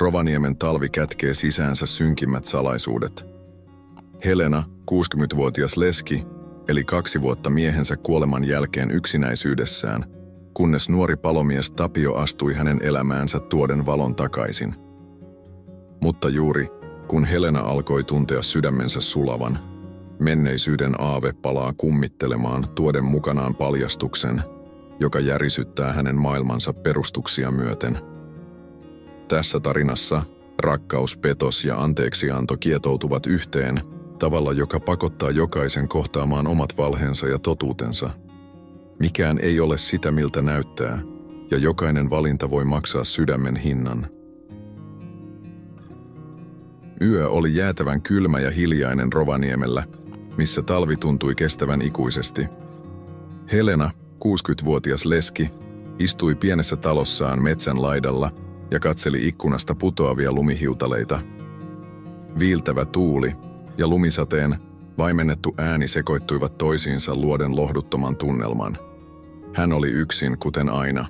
Rovaniemen talvi kätkee sisäänsä synkimmät salaisuudet. Helena, 60-vuotias leski, eli 2 vuotta miehensä kuoleman jälkeen yksinäisyydessään, kunnes nuori palomies Tapio astui hänen elämäänsä tuoden valon takaisin. Mutta juuri, kun Helena alkoi tuntea sydämensä sulavan, menneisyyden aave palaa kummittelemaan tuoden mukanaan paljastuksen, joka järisyttää hänen maailmansa perustuksia myöten. Tässä tarinassa rakkaus, petos ja anteeksianto kietoutuvat yhteen tavalla, joka pakottaa jokaisen kohtaamaan omat valheensa ja totuutensa. Mikään ei ole sitä, miltä näyttää, ja jokainen valinta voi maksaa sydämen hinnan. Yö oli jäätävän kylmä ja hiljainen Rovaniemellä, missä talvi tuntui kestävän ikuisesti. Helena, 60-vuotias leski, istui pienessä talossaan metsän laidalla ja katseli ikkunasta putoavia lumihiutaleita. Viiltävä tuuli ja lumisateen vaimennettu ääni sekoittuivat toisiinsa luoden lohduttoman tunnelman. Hän oli yksin, kuten aina.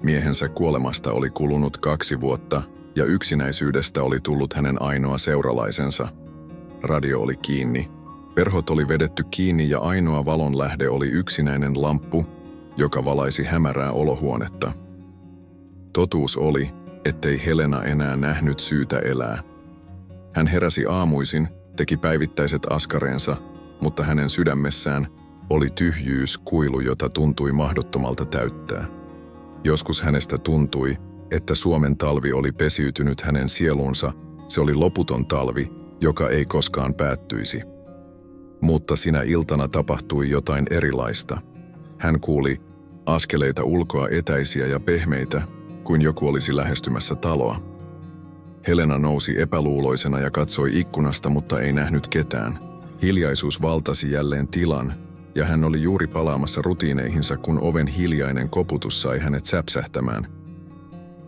Miehensä kuolemasta oli kulunut 2 vuotta ja yksinäisyydestä oli tullut hänen ainoa seuralaisensa. Radio oli kiinni. Verhot oli vedetty kiinni ja ainoa valonlähde oli yksinäinen lamppu, joka valaisi hämärää olohuonetta. Totuus oli, ettei Helena enää nähnyt syytä elää. Hän heräsi aamuisin, teki päivittäiset askareensa, mutta hänen sydämessään oli tyhjyys, kuilu, jota tuntui mahdottomalta täyttää. Joskus hänestä tuntui, että Suomen talvi oli pesiytynyt hänen sieluunsa, se oli loputon talvi, joka ei koskaan päättyisi. Mutta sinä iltana tapahtui jotain erilaista. Hän kuuli askeleita ulkoa, etäisiä ja pehmeitä, kuin joku olisi lähestymässä taloa. Helena nousi epäluuloisena ja katsoi ikkunasta, mutta ei nähnyt ketään. Hiljaisuus valtasi jälleen tilan, ja hän oli juuri palaamassa rutiineihinsa, kun oven hiljainen koputus sai hänet säpsähtämään.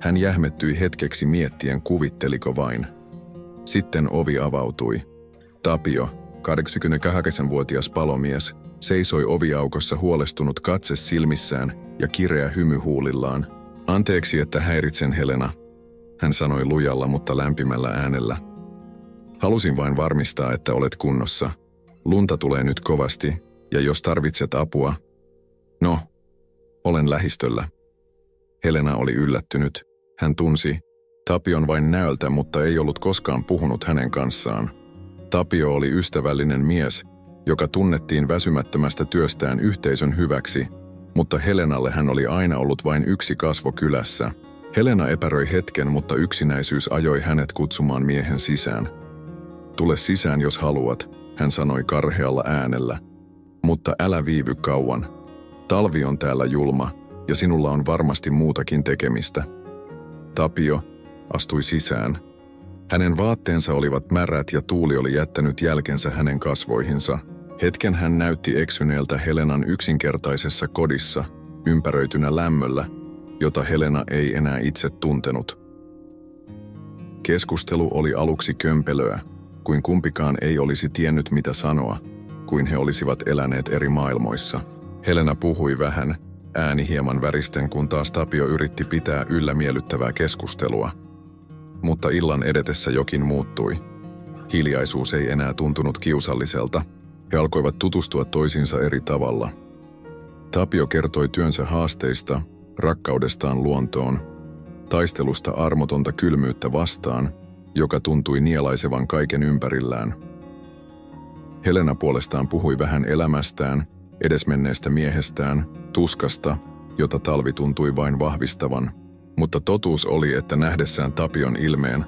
Hän jähmettyi hetkeksi miettien, kuvitteliko vain. Sitten ovi avautui. Tapio, 88-vuotias palomies, seisoi oviaukossa huolestunut katse silmissään ja kireä hymy huulillaan. Anteeksi, että häiritsen, Helena, hän sanoi lujalla, mutta lämpimällä äänellä. Halusin vain varmistaa, että olet kunnossa. Lunta tulee nyt kovasti, ja jos tarvitset apua... No, olen lähistöllä. Helena oli yllättynyt. Hän tunsi Tapion vain näöltä, mutta ei ollut koskaan puhunut hänen kanssaan. Tapio oli ystävällinen mies, joka tunnettiin väsymättömästä työstään yhteisön hyväksi, mutta Helenalle hän oli aina ollut vain yksi kasvo kylässä. Helena epäröi hetken, mutta yksinäisyys ajoi hänet kutsumaan miehen sisään. Tule sisään, jos haluat, hän sanoi karhealla äänellä. Mutta älä viivy kauan. Talvi on täällä julma, ja sinulla on varmasti muutakin tekemistä. Tapio astui sisään. Hänen vaatteensa olivat märät ja tuuli oli jättänyt jälkensä hänen kasvoihinsa. Hetken hän näytti eksyneeltä Helenan yksinkertaisessa kodissa, ympäröitynä lämmöllä, jota Helena ei enää itse tuntenut. Keskustelu oli aluksi kömpelöä, kuin kumpikaan ei olisi tiennyt mitä sanoa, kuin he olisivat eläneet eri maailmoissa. Helena puhui vähän, ääni hieman väristen, kun taas Tapio yritti pitää yllä miellyttävää keskustelua. Mutta illan edetessä jokin muuttui. Hiljaisuus ei enää tuntunut kiusalliselta. He alkoivat tutustua toisiinsa eri tavalla. Tapio kertoi työnsä haasteista, rakkaudestaan luontoon, taistelusta armotonta kylmyyttä vastaan, joka tuntui nielaisevan kaiken ympärillään. Helena puolestaan puhui vähän elämästään, edesmenneestä miehestään, tuskasta, jota talvi tuntui vain vahvistavan. Mutta totuus oli, että nähdessään Tapion ilmeen,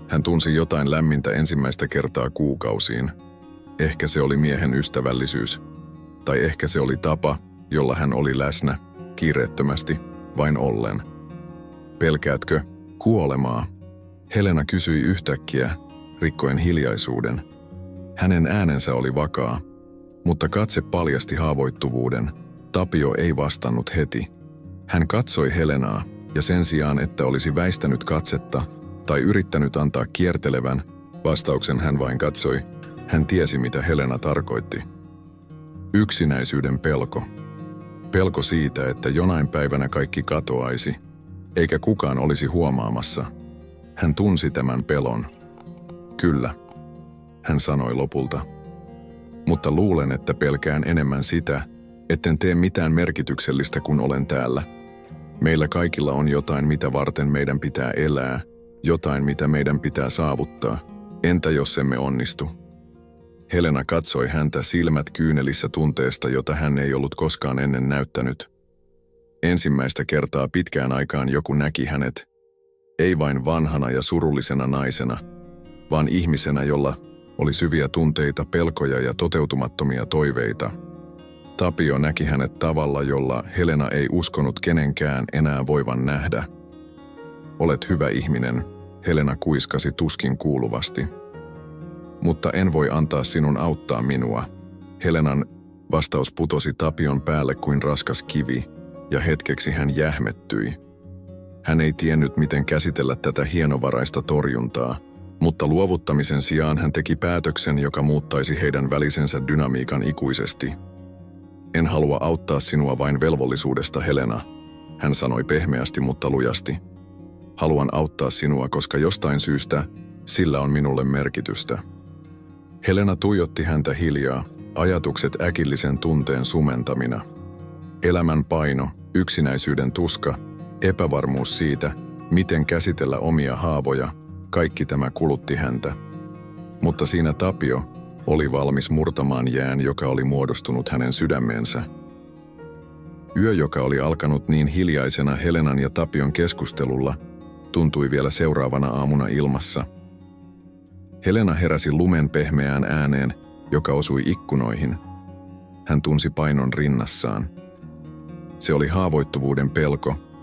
hän tunsi jotain lämmintä ensimmäistä kertaa kuukausiin. Ehkä se oli miehen ystävällisyys, tai ehkä se oli tapa, jolla hän oli läsnä, kiireettömästi, vain ollen. Pelkäätkö kuolemaa? Helena kysyi yhtäkkiä, rikkoen hiljaisuuden. Hänen äänensä oli vakaa, mutta katse paljasti haavoittuvuuden. Tapio ei vastannut heti. Hän katsoi Helenaa, ja sen sijaan, että olisi väistänyt katsetta tai yrittänyt antaa kiertelevän vastauksen, hän vain katsoi. Hän tiesi, mitä Helena tarkoitti. Yksinäisyyden pelko. Pelko siitä, että jonain päivänä kaikki katoaisi, eikä kukaan olisi huomaamassa. Hän tunsi tämän pelon. Kyllä, hän sanoi lopulta. Mutta luulen, että pelkään enemmän sitä, etten tee mitään merkityksellistä, kun olen täällä. Meillä kaikilla on jotain, mitä varten meidän pitää elää, jotain, mitä meidän pitää saavuttaa. Entä jos emme onnistu? Helena katsoi häntä silmät kyynelissä tunteesta, jota hän ei ollut koskaan ennen näyttänyt. Ensimmäistä kertaa pitkään aikaan joku näki hänet, ei vain vanhana ja surullisena naisena, vaan ihmisenä, jolla oli syviä tunteita, pelkoja ja toteutumattomia toiveita. Tapio näki hänet tavalla, jolla Helena ei uskonut kenenkään enää voivan nähdä. Olet hyvä ihminen, Helena kuiskasi tuskin kuuluvasti. Mutta en voi antaa sinun auttaa minua. Helenan vastaus putosi Tapion päälle kuin raskas kivi, ja hetkeksi hän jähmettyi. Hän ei tiennyt, miten käsitellä tätä hienovaraista torjuntaa, mutta luovuttamisen sijaan hän teki päätöksen, joka muuttaisi heidän välisensä dynamiikan ikuisesti. En halua auttaa sinua vain velvollisuudesta, Helena, hän sanoi pehmeästi, mutta lujasti. Haluan auttaa sinua, koska jostain syystä sillä on minulle merkitystä. Helena tuijotti häntä hiljaa, ajatukset äkillisen tunteen sumentamina. Elämän paino, yksinäisyyden tuska, epävarmuus siitä, miten käsitellä omia haavoja, kaikki tämä kulutti häntä. Mutta siinä Tapio oli valmis murtamaan jään, joka oli muodostunut hänen sydämeensä. Yö, joka oli alkanut niin hiljaisena Helenan ja Tapion keskustelulla, tuntui vielä seuraavana aamuna ilmassa. Helena heräsi lumen pehmeään ääneen, joka osui ikkunoihin. Hän tunsi painon rinnassaan. Se oli haavoittuvuuden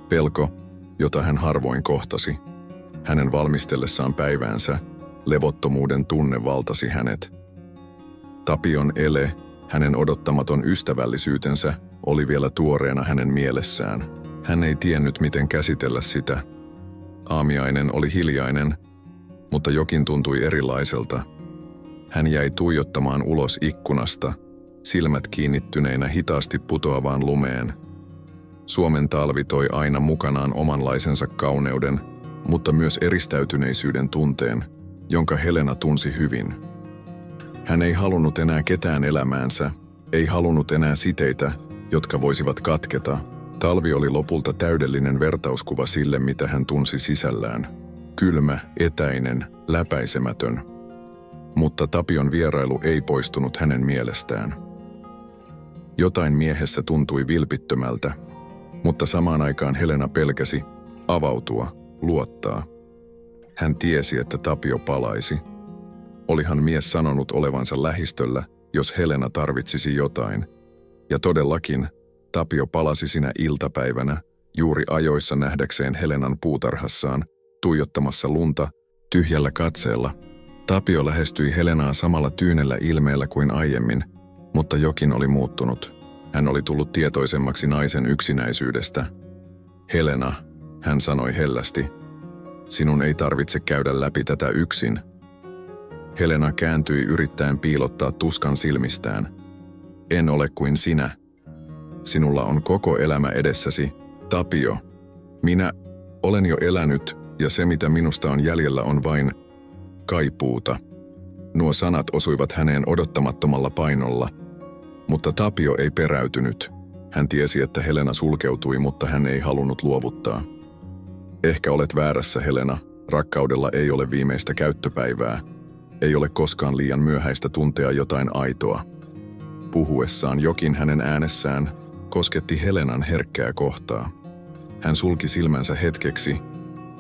pelko, jota hän harvoin kohtasi. Hänen valmistellessaan päiväänsä levottomuuden tunne valtasi hänet. Tapion ele, hänen odottamaton ystävällisyytensä, oli vielä tuoreena hänen mielessään. Hän ei tiennyt, miten käsitellä sitä. Aamiainen oli hiljainen, mutta jokin tuntui erilaiselta. Hän jäi tuijottamaan ulos ikkunasta, silmät kiinnittyneinä hitaasti putoavaan lumeen. Suomen talvi toi aina mukanaan omanlaisensa kauneuden, mutta myös eristäytyneisyyden tunteen, jonka Helena tunsi hyvin. Hän ei halunnut enää ketään elämäänsä, ei halunnut enää siteitä, jotka voisivat katketa. Talvi oli lopulta täydellinen vertauskuva sille, mitä hän tunsi sisällään. Kylmä, etäinen, läpäisemätön. Mutta Tapion vierailu ei poistunut hänen mielestään. Jotain miehessä tuntui vilpittömältä, mutta samaan aikaan Helena pelkäsi avautua, luottaa. Hän tiesi, että Tapio palaisi. Olihan mies sanonut olevansa lähistöllä, jos Helena tarvitsisi jotain. Ja todellakin, Tapio palasi sinä iltapäivänä, juuri ajoissa nähdäkseen Helenan puutarhassaan, tuijottamassa lunta, tyhjällä katseella. Tapio lähestyi Helenaa samalla tyynellä ilmeellä kuin aiemmin, mutta jokin oli muuttunut. Hän oli tullut tietoisemmaksi naisen yksinäisyydestä. Helena, hän sanoi hellästi, sinun ei tarvitse käydä läpi tätä yksin. Helena kääntyi yrittäen piilottaa tuskan silmistään. En ole kuin sinä. Sinulla on koko elämä edessäsi, Tapio. Minä olen jo elänyt, ja se mitä minusta on jäljellä on vain kaipuuta. Nuo sanat osuivat häneen odottamattomalla painolla, mutta Tapio ei peräytynyt. Hän tiesi, että Helena sulkeutui, mutta hän ei halunnut luovuttaa. Ehkä olet väärässä, Helena. Rakkaudella ei ole viimeistä käyttöpäivää. Ei ole koskaan liian myöhäistä tuntea jotain aitoa. Puhuessaan jokin hänen äänessään kosketti Helenan herkkää kohtaa. Hän sulki silmänsä hetkeksi,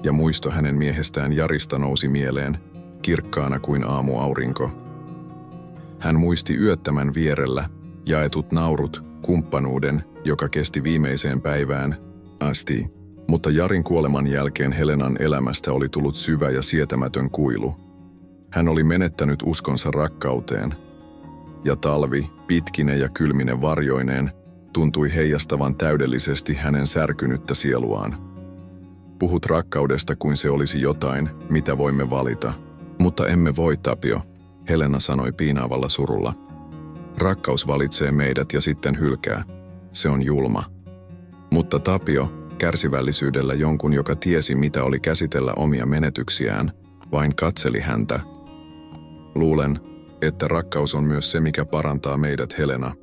ja muisto hänen miehestään Jarista nousi mieleen, kirkkaana kuin aamuaurinko. Hän muisti yöttämän vierellä, jaetut naurut, kumppanuuden, joka kesti viimeiseen päivään asti, mutta Jarin kuoleman jälkeen Helenan elämästä oli tullut syvä ja sietämätön kuilu. Hän oli menettänyt uskonsa rakkauteen, ja talvi, pitkine ja kylmine varjoineen, tuntui heijastavan täydellisesti hänen särkynyttä sieluaan. Puhut rakkaudesta kuin se olisi jotain, mitä voimme valita. Mutta emme voi, Tapio, Helena sanoi piinaavalla surulla. Rakkaus valitsee meidät ja sitten hylkää. Se on julma. Mutta Tapio, kärsivällisyydellä jonkun, joka tiesi, mitä oli käsitellä omia menetyksiään, vain katseli häntä. Luulen, että rakkaus on myös se, mikä parantaa meidät, Helena.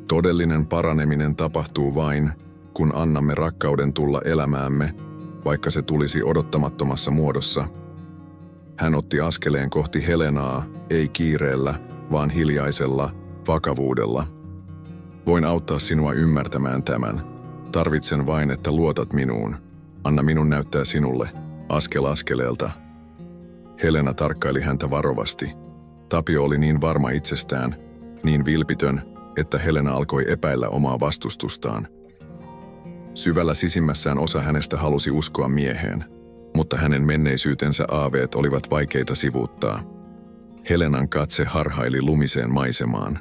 Todellinen paraneminen tapahtuu vain, kun annamme rakkauden tulla elämäämme, vaikka se tulisi odottamattomassa muodossa. Hän otti askeleen kohti Helenaa, ei kiireellä, vaan hiljaisella vakavuudella. Voin auttaa sinua ymmärtämään tämän. Tarvitsen vain, että luotat minuun. Anna minun näyttää sinulle, askel askeleelta. Helena tarkkaili häntä varovasti. Tapio oli niin varma itsestään, niin vilpitön, että Helena alkoi epäillä omaa vastustustaan. Syvällä sisimmässään osa hänestä halusi uskoa mieheen, mutta hänen menneisyytensä aaveet olivat vaikeita sivuuttaa. Helenan katse harhaili lumiseen maisemaan.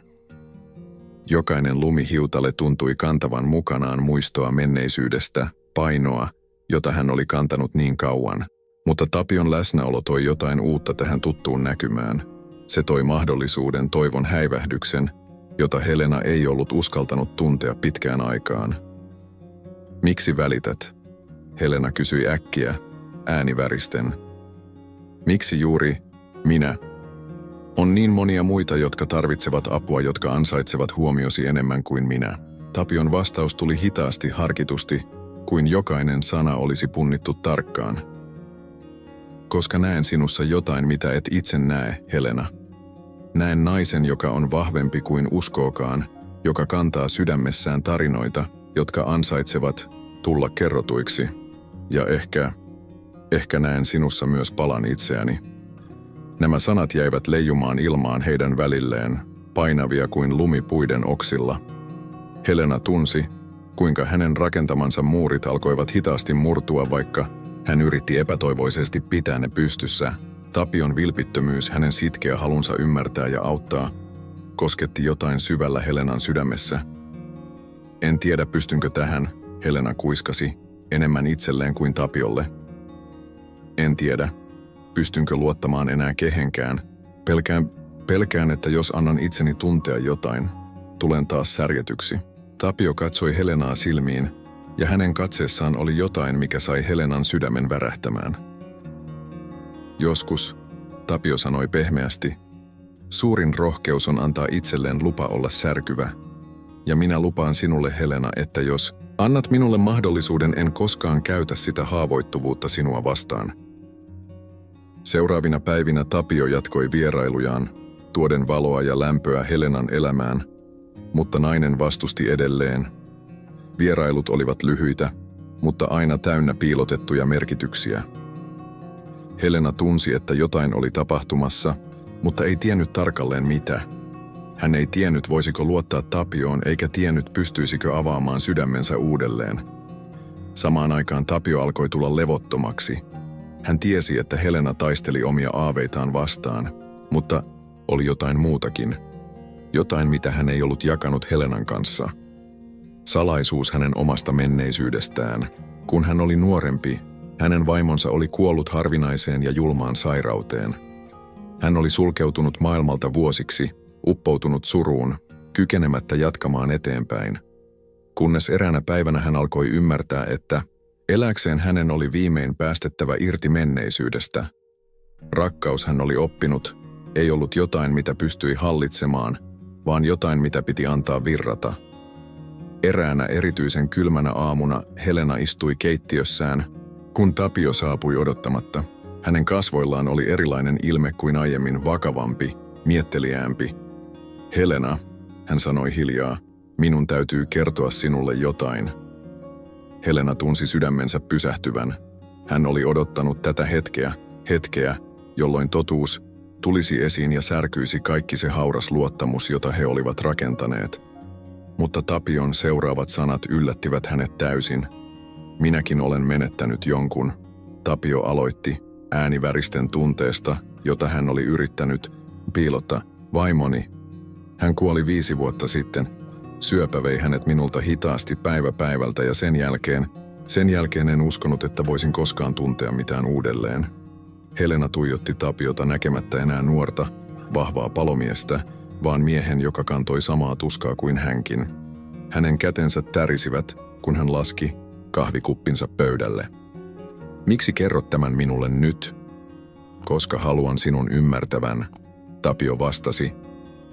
Jokainen lumihiutale tuntui kantavan mukanaan muistoa menneisyydestä, painoa, jota hän oli kantanut niin kauan. Mutta Tapion läsnäolo toi jotain uutta tähän tuttuun näkymään. Se toi mahdollisuuden, toivon häivähdyksen, jota Helena ei ollut uskaltanut tuntea pitkään aikaan. Miksi välität? Helena kysyi äkkiä, ääni väristen. Miksi juuri minä? On niin monia muita, jotka tarvitsevat apua, jotka ansaitsevat huomiosi enemmän kuin minä. Tapion vastaus tuli hitaasti, harkitusti, kuin jokainen sana olisi punnittu tarkkaan. Koska näen sinussa jotain, mitä et itse näe, Helena. Näen naisen, joka on vahvempi kuin uskookaan, joka kantaa sydämessään tarinoita, jotka ansaitsevat tulla kerrotuiksi. Ja ehkä näen sinussa myös palan itseäni. Nämä sanat jäivät leijumaan ilmaan heidän välilleen, painavia kuin lumipuiden oksilla. Helena tunsi, kuinka hänen rakentamansa muurit alkoivat hitaasti murtua, vaikka hän yritti epätoivoisesti pitää ne pystyssä. Tapion vilpittömyys, hänen sitkeä halunsa ymmärtää ja auttaa, kosketti jotain syvällä Helenan sydämessä. En tiedä, pystynkö tähän, Helena kuiskasi, enemmän itselleen kuin Tapiolle. En tiedä, pystynkö luottamaan enää kehenkään. Pelkään, että jos annan itseni tuntea jotain, tulen taas särjetyksi. Tapio katsoi Helenaa silmiin, ja hänen katseessaan oli jotain, mikä sai Helenan sydämen värähtämään. Joskus, Tapio sanoi pehmeästi, suurin rohkeus on antaa itselleen lupa olla särkyvä. Ja minä lupaan sinulle, Helena, että jos annat minulle mahdollisuuden, en koskaan käytä sitä haavoittuvuutta sinua vastaan. Seuraavina päivinä Tapio jatkoi vierailujaan, tuoden valoa ja lämpöä Helenan elämään, mutta nainen vastusti edelleen. Vierailut olivat lyhyitä, mutta aina täynnä piilotettuja merkityksiä. Helena tunsi, että jotain oli tapahtumassa, mutta ei tiennyt tarkalleen mitä. Hän ei tiennyt, voisiko luottaa Tapioon, eikä tiennyt, pystyisikö avaamaan sydämensä uudelleen. Samaan aikaan Tapio alkoi tulla levottomaksi. Hän tiesi, että Helena taisteli omia aaveitaan vastaan, mutta oli jotain muutakin. Jotain, mitä hän ei ollut jakanut Helenan kanssa. Salaisuus hänen omasta menneisyydestään. Kun hän oli nuorempi, hänen vaimonsa oli kuollut harvinaiseen ja julmaan sairauteen. Hän oli sulkeutunut maailmalta vuosiksi, uppoutunut suruun, kykenemättä jatkamaan eteenpäin. Kunnes eräänä päivänä hän alkoi ymmärtää, että elääkseen hänen oli viimein päästettävä irti menneisyydestä. Rakkaus, hän oli oppinut, ei ollut jotain, mitä pystyi hallitsemaan, vaan jotain, mitä piti antaa virrata. Eräänä erityisen kylmänä aamuna Helena istui keittiössään, kun Tapio saapui odottamatta. Hänen kasvoillaan oli erilainen ilme kuin aiemmin, vakavampi, mietteliäämpi. Helena, hän sanoi hiljaa, minun täytyy kertoa sinulle jotain. Helena tunsi sydämensä pysähtyvän. Hän oli odottanut tätä hetkeä, jolloin totuus tulisi esiin ja särkyisi kaikki se hauras luottamus, jota he olivat rakentaneet. Mutta Tapion seuraavat sanat yllättivät hänet täysin. Minäkin olen menettänyt jonkun, Tapio aloitti, ääni väristen tunteesta, jota hän oli yrittänyt piilottaa. Vaimoni. Hän kuoli 5 vuotta sitten. Syöpä vei hänet minulta hitaasti päivä päivältä ja sen jälkeen en uskonut, että voisin koskaan tuntea mitään uudelleen. Helena tuijotti Tapiota näkemättä enää nuorta, vahvaa palomiestä, vaan miehen, joka kantoi samaa tuskaa kuin hänkin. Hänen kätensä tärisivät, kun hän laski kahvikuppinsa pöydälle. Miksi kerrot tämän minulle nyt? Koska haluan sinun ymmärtävän, Tapio vastasi,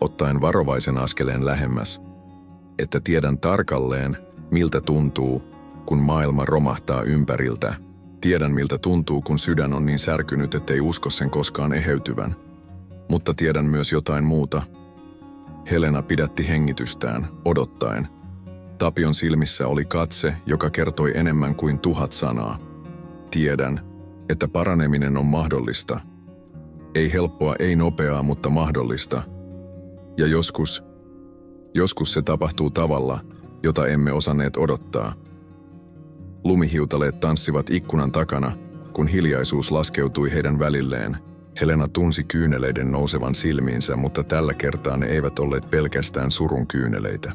ottaen varovaisen askeleen lähemmäs, että tiedän tarkalleen, miltä tuntuu, kun maailma romahtaa ympäriltä. Tiedän, miltä tuntuu, kun sydän on niin särkynyt, ettei usko sen koskaan eheytyvän. Mutta tiedän myös jotain muuta. Helena pidätti hengitystään, odottaen. Tapion silmissä oli katse, joka kertoi enemmän kuin 1000 sanaa. Tiedän, että paraneminen on mahdollista. Ei helppoa, ei nopeaa, mutta mahdollista. Ja joskus se tapahtuu tavalla, jota emme osanneet odottaa. Lumihiutaleet tanssivat ikkunan takana, kun hiljaisuus laskeutui heidän välilleen. Helena tunsi kyyneleiden nousevan silmiinsä, mutta tällä kertaa ne eivät olleet pelkästään surun kyyneleitä.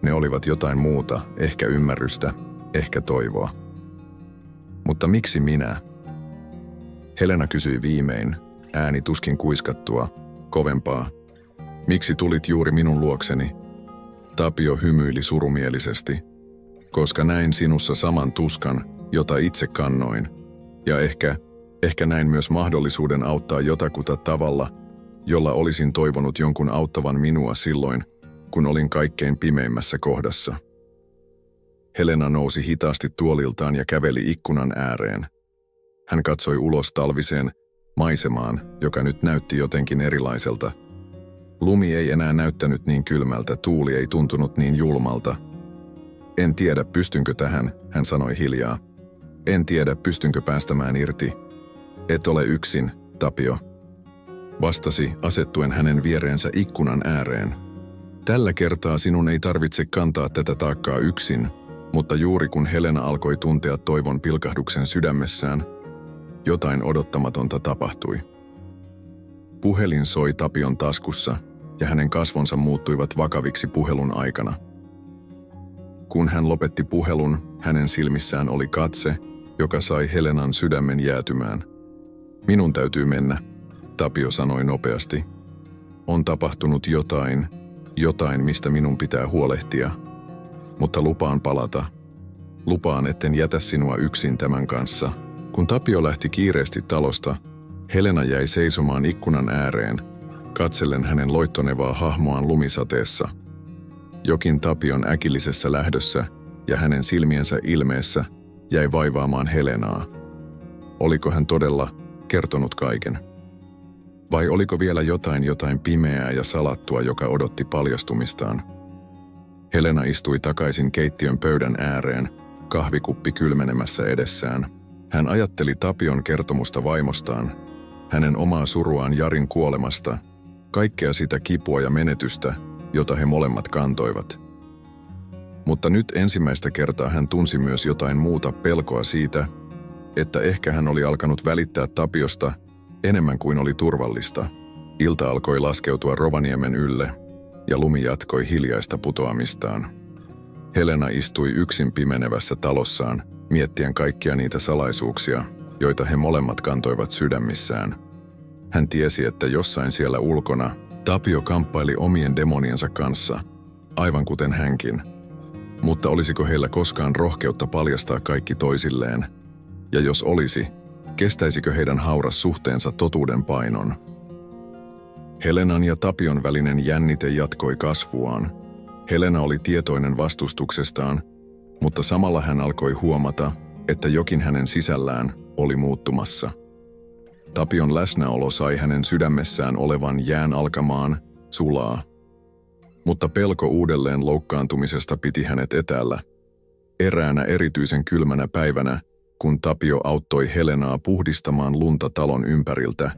Ne olivat jotain muuta, ehkä ymmärrystä, ehkä toivoa. Mutta miksi minä? Helena kysyi viimein, ääni tuskin kuiskattua, kovempaa. Miksi tulit juuri minun luokseni? Tapio hymyili surumielisesti, koska näin sinussa saman tuskan, jota itse kannoin. Ja ehkä näin myös mahdollisuuden auttaa jotakuta tavalla, jolla olisin toivonut jonkun auttavan minua silloin, kun olin kaikkein pimeimmässä kohdassa. Helena nousi hitaasti tuoliltaan ja käveli ikkunan ääreen. Hän katsoi ulos talviseen maisemaan, joka nyt näytti jotenkin erilaiselta. Lumi ei enää näyttänyt niin kylmältä, tuuli ei tuntunut niin julmalta. En tiedä, pystynkö tähän, hän sanoi hiljaa. En tiedä, pystynkö päästämään irti. Et ole yksin, Tapio. Vastasi asettuen hänen viereensä ikkunan ääreen. Tällä kertaa sinun ei tarvitse kantaa tätä taakkaa yksin, mutta juuri kun Helena alkoi tuntea toivon pilkahduksen sydämessään, jotain odottamatonta tapahtui. Puhelin soi Tapion taskussa ja hänen kasvonsa muuttuivat vakaviksi puhelun aikana. Kun hän lopetti puhelun, hänen silmissään oli katse, joka sai Helenan sydämen jäätymään. Minun täytyy mennä, Tapio sanoi nopeasti. On tapahtunut jotain, mistä minun pitää huolehtia. Mutta lupaan palata. Lupaan, etten jätä sinua yksin tämän kanssa. Kun Tapio lähti kiireesti talosta, Helena jäi seisomaan ikkunan ääreen, katsellen hänen loittonevaa hahmoaan lumisateessa. Jokin Tapion äkillisessä lähdössä ja hänen silmiensä ilmeessä jäi vaivaamaan Helenaa. Oliko hän todella kertonut kaiken? Vai oliko vielä jotain pimeää ja salattua, joka odotti paljastumistaan? Helena istui takaisin keittiön pöydän ääreen, kahvikuppi kylmenemässä edessään. Hän ajatteli Tapion kertomusta vaimostaan, hänen omaa suruaan Jarin kuolemasta, kaikkea sitä kipua ja menetystä, jota he molemmat kantoivat. Mutta nyt ensimmäistä kertaa hän tunsi myös jotain muuta, pelkoa siitä, että ehkä hän oli alkanut välittää Tapiosta enemmän kuin oli turvallista. Ilta alkoi laskeutua Rovaniemen ylle ja lumi jatkoi hiljaista putoamistaan. Helena istui yksin pimenevässä talossaan, miettien kaikkia niitä salaisuuksia, joita he molemmat kantoivat sydämissään. Hän tiesi, että jossain siellä ulkona Tapio kamppaili omien demoniensa kanssa, aivan kuten hänkin. Mutta olisiko heillä koskaan rohkeutta paljastaa kaikki toisilleen? Ja jos olisi, kestäisikö heidän hauras suhteensa totuuden painon? Helenan ja Tapion välinen jännite jatkoi kasvuaan. Helena oli tietoinen vastustuksestaan, mutta samalla hän alkoi huomata, että jokin hänen sisällään oli muuttumassa. Tapion läsnäolo sai hänen sydämessään olevan jään alkamaan sulaa. Mutta pelko uudelleen loukkaantumisesta piti hänet etäällä. Eräänä erityisen kylmänä päivänä, kun Tapio auttoi Helenaa puhdistamaan lunta talon ympäriltä,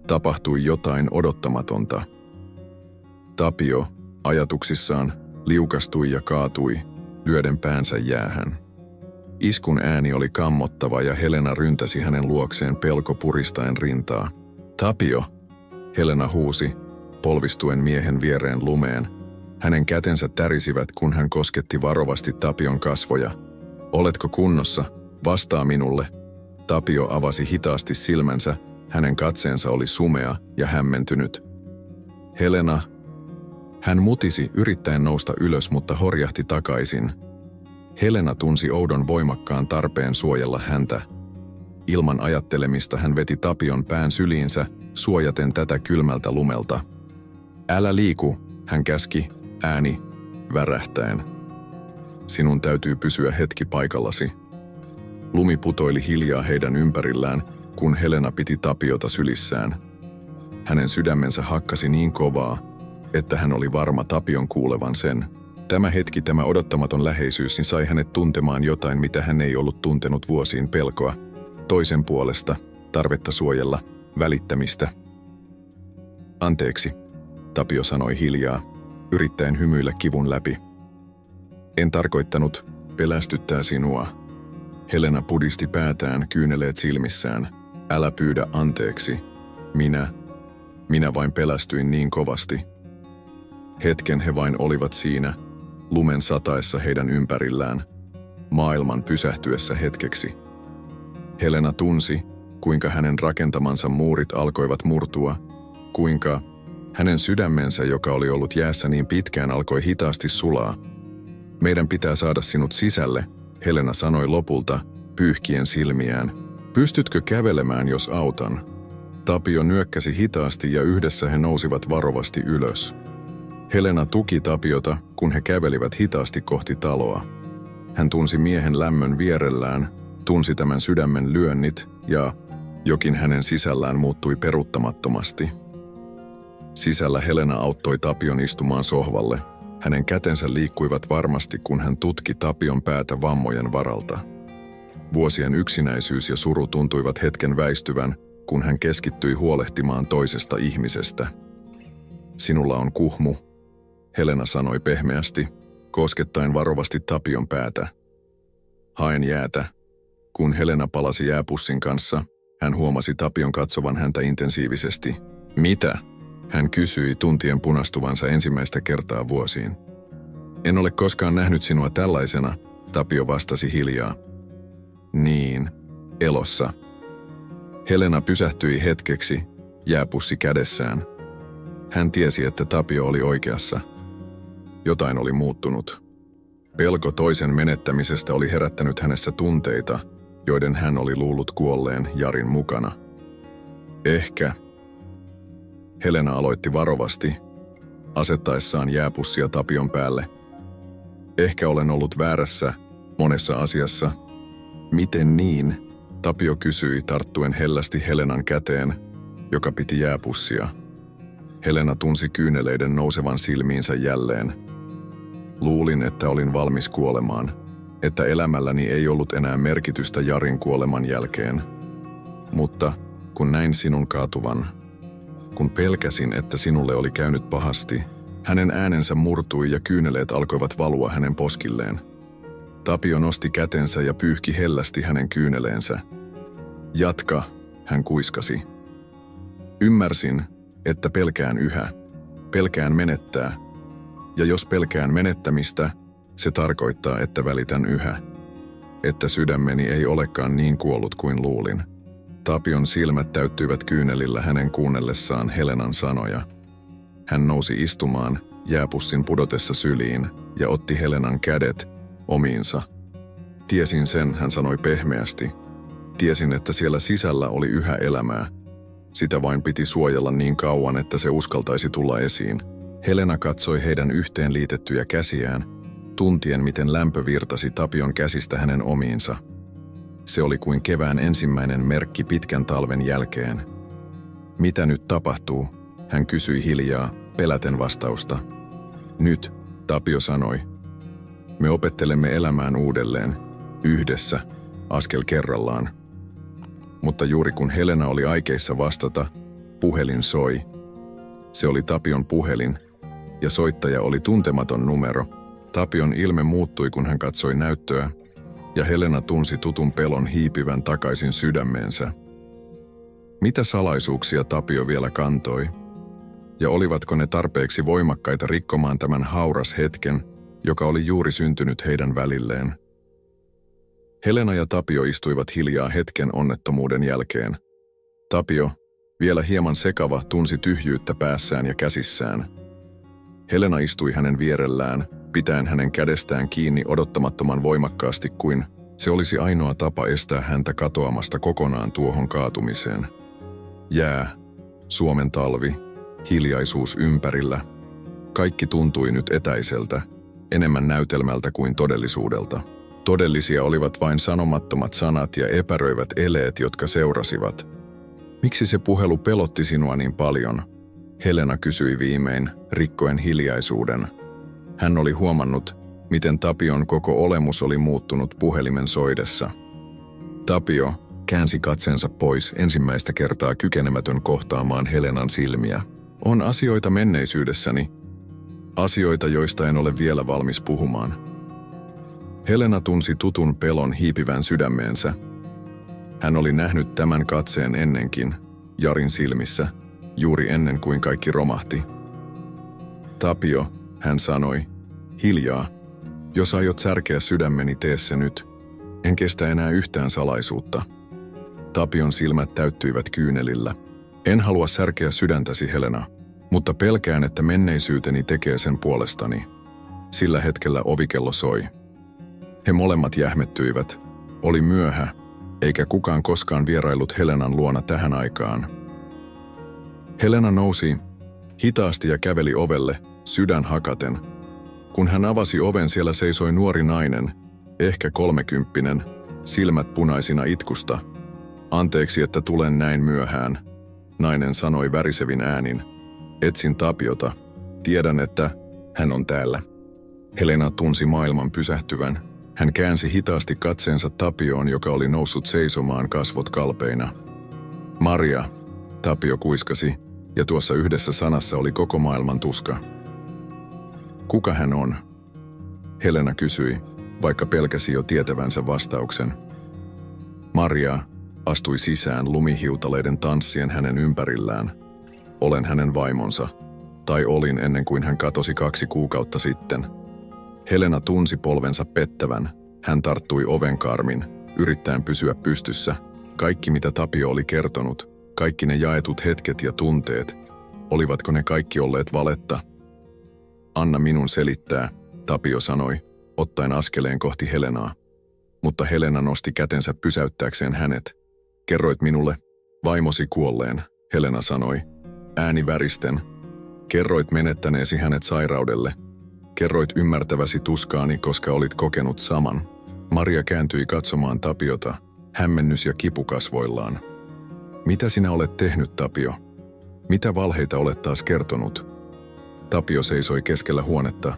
tapahtui jotain odottamatonta. Tapio, ajatuksissaan, liukastui ja kaatui, lyöden päänsä jäähän. Iskun ääni oli kammottava ja Helena ryntäsi hänen luokseen pelko puristaen rintaa. Tapio, Helena huusi, polvistuen miehen viereen lumeen. Hänen kätensä tärisivät, kun hän kosketti varovasti Tapion kasvoja. Oletko kunnossa? Vastaa minulle. Tapio avasi hitaasti silmänsä, hänen katseensa oli sumea ja hämmentynyt. Helena. Hän mutisi yrittäen nousta ylös, mutta horjahti takaisin. Helena tunsi oudon voimakkaan tarpeen suojella häntä. Ilman ajattelemista hän veti Tapion pään syliinsä, suojaten tätä kylmältä lumelta. Älä liiku, hän käski, ääni värähtäen. Sinun täytyy pysyä hetki paikallasi. Lumi putoili hiljaa heidän ympärillään, kun Helena piti Tapiota sylissään. Hänen sydämensä hakkasi niin kovaa, että hän oli varma Tapion kuulevan sen. Tämä hetki, tämä odottamaton läheisyys, niin sai hänet tuntemaan jotain, mitä hän ei ollut tuntenut vuosiin: pelkoa, toisen puolesta, tarvetta suojella, välittämistä. Anteeksi, Tapio sanoi hiljaa, yrittäen hymyillä kivun läpi. En tarkoittanut pelästyttää sinua. Helena pudisti päätään, kyyneleet silmissään. Älä pyydä anteeksi. Minä vain pelästyin niin kovasti. Hetken he vain olivat siinä, lumen sataessa heidän ympärillään, maailman pysähtyessä hetkeksi. Helena tunsi, kuinka hänen rakentamansa muurit alkoivat murtua, kuinka hänen sydämensä, joka oli ollut jäässä niin pitkään, alkoi hitaasti sulaa. Meidän pitää saada sinut sisälle, Helena sanoi lopulta, pyyhkien silmiään. Pystytkö kävelemään, jos autan? Tapio nyökkäsi hitaasti ja yhdessä he nousivat varovasti ylös. Helena tuki Tapiota, kun he kävelivät hitaasti kohti taloa. Hän tunsi miehen lämmön vierellään, tunsi tämän sydämen lyönnit ja jokin hänen sisällään muuttui peruuttamattomasti. Sisällä Helena auttoi Tapion istumaan sohvalle. Hänen kätensä liikkuivat varmasti, kun hän tutki Tapion päätä vammojen varalta. Vuosien yksinäisyys ja suru tuntuivat hetken väistyvän, kun hän keskittyi huolehtimaan toisesta ihmisestä. Sinulla on kuhmu, Helena sanoi pehmeästi, koskettaen varovasti Tapion päätä. Haen jäätä. Kun Helena palasi jääpussin kanssa, hän huomasi Tapion katsovan häntä intensiivisesti. Mitä? Hän kysyi, tuntien punastuvansa ensimmäistä kertaa vuosiin. En ole koskaan nähnyt sinua tällaisena, Tapio vastasi hiljaa. Niin, elossa. Helena pysähtyi hetkeksi, jääpussi kädessään. Hän tiesi, että Tapio oli oikeassa. Jotain oli muuttunut. Pelko toisen menettämisestä oli herättänyt hänessä tunteita, joiden hän oli luullut kuolleen Jarin mukana. Ehkä. Helena aloitti varovasti, asettaessaan jääpussia Tapion päälle. Ehkä olen ollut väärässä monessa asiassa. Miten niin? Tapio kysyi tarttuen hellästi Helenan käteen, joka piti jääpussia. Helena tunsi kyyneleiden nousevan silmiinsä jälleen. Luulin, että olin valmis kuolemaan, että elämälläni ei ollut enää merkitystä Jarin kuoleman jälkeen. Mutta kun näin sinun kaatuvan, kun pelkäsin, että sinulle oli käynyt pahasti, hänen äänensä murtui ja kyyneleet alkoivat valua hänen poskilleen. Tapio nosti kätensä ja pyyhki hellästi hänen kyyneleensä. Jatka, hän kuiskasi. Ymmärsin, että pelkään yhä. Pelkään menettää. Ja jos pelkään menettämistä, se tarkoittaa, että välitän yhä. Että sydämeni ei olekaan niin kuollut kuin luulin. Tapion silmät täyttyivät kyynelillä hänen kuunnellessaan Helenan sanoja. Hän nousi istumaan, jääpussin pudotessa syliin, ja otti Helenan kädet omiinsa. Tiesin sen, hän sanoi pehmeästi. Tiesin, että siellä sisällä oli yhä elämää. Sitä vain piti suojella niin kauan, että se uskaltaisi tulla esiin. Helena katsoi heidän yhteen liitettyjä käsiään, tuntien miten lämpö virtasi Tapion käsistä hänen omiinsa. Se oli kuin kevään ensimmäinen merkki pitkän talven jälkeen. Mitä nyt tapahtuu? Hän kysyi hiljaa, peläten vastausta. Nyt, Tapio sanoi. Me opettelemme elämään uudelleen, yhdessä, askel kerrallaan. Mutta juuri kun Helena oli aikeissa vastata, puhelin soi. Se oli Tapion puhelin, ja soittaja oli tuntematon numero. Tapion ilme muuttui, kun hän katsoi näyttöä, ja Helena tunsi tutun pelon hiipivän takaisin sydämeensä. Mitä salaisuuksia Tapio vielä kantoi? Ja olivatko ne tarpeeksi voimakkaita rikkomaan tämän hauras hetken, joka oli juuri syntynyt heidän välilleen? Helena ja Tapio istuivat hiljaa hetken onnettomuuden jälkeen. Tapio, vielä hieman sekava, tunsi tyhjyyttä päässään ja käsissään. Helena istui hänen vierellään, pitäen hänen kädestään kiinni odottamattoman voimakkaasti kuin se olisi ainoa tapa estää häntä katoamasta kokonaan tuohon kaatumiseen. Jää, Suomen talvi, hiljaisuus ympärillä. Kaikki tuntui nyt etäiseltä, enemmän näytelmältä kuin todellisuudelta. Todellisia olivat vain sanomattomat sanat ja epäröivät eleet, jotka seurasivat. Miksi se puhelu pelotti sinua niin paljon? Helena kysyi viimein, rikkoen hiljaisuuden. Hän oli huomannut, miten Tapion koko olemus oli muuttunut puhelimen soidessa. Tapio käänsi katsensa pois ensimmäistä kertaa kykenemätön kohtaamaan Helenan silmiä. On asioita menneisyydessäni, asioita, joista en ole vielä valmis puhumaan. Helena tunsi tutun pelon hiipivän sydämeensä. Hän oli nähnyt tämän katseen ennenkin, Jarin silmissä, juuri ennen kuin kaikki romahti. Tapio, hän sanoi, hiljaa, jos aiot särkeä sydämeni, tee se nyt. En kestä enää yhtään salaisuutta. Tapion silmät täyttyivät kyynelillä. En halua särkeä sydäntäsi, Helena, mutta pelkään, että menneisyyteni tekee sen puolestani. Sillä hetkellä ovikello soi. He molemmat jähmettyivät. Oli myöhä, eikä kukaan koskaan vieraillut Helenan luona tähän aikaan. Helena nousi hitaasti ja käveli ovelle, sydän hakaten. Kun hän avasi oven, siellä seisoi nuori nainen, ehkä 30, silmät punaisina itkusta. Anteeksi, että tulen näin myöhään, nainen sanoi värisevin äänin. Etsin Tapiota. Tiedän, että hän on täällä. Helena tunsi maailman pysähtyvän. Hän käänsi hitaasti katseensa Tapioon, joka oli noussut seisomaan, kasvot kalpeina. Maria, Tapio kuiskasi, ja tuossa yhdessä sanassa oli koko maailman tuska. Kuka hän on? Helena kysyi, vaikka pelkäsi jo tietävänsä vastauksen. Maria astui sisään lumihiutaleiden tanssien hänen ympärillään. Olen hänen vaimonsa, tai olin ennen kuin hän katosi 2 kuukautta sitten. Helena tunsi polvensa pettävän. Hän tarttui ovenkarmin, yrittäen pysyä pystyssä. Kaikki, mitä Tapio oli kertonut, kaikki ne jaetut hetket ja tunteet, olivatko ne kaikki olleet valetta? Anna minun selittää, Tapio sanoi, ottaen askeleen kohti Helenaa. Mutta Helena nosti kätensä pysäyttääkseen hänet. Kerroit minulle vaimosi kuolleen, Helena sanoi, ääni väristen. Kerroit menettäneesi hänet sairaudelle. Kerroit ymmärtäväsi tuskaani, koska olit kokenut saman. Maria kääntyi katsomaan Tapiota, hämmennys ja kipu kasvoillaan. Mitä sinä olet tehnyt, Tapio? Mitä valheita olet taas kertonut? Tapio seisoi keskellä huonetta,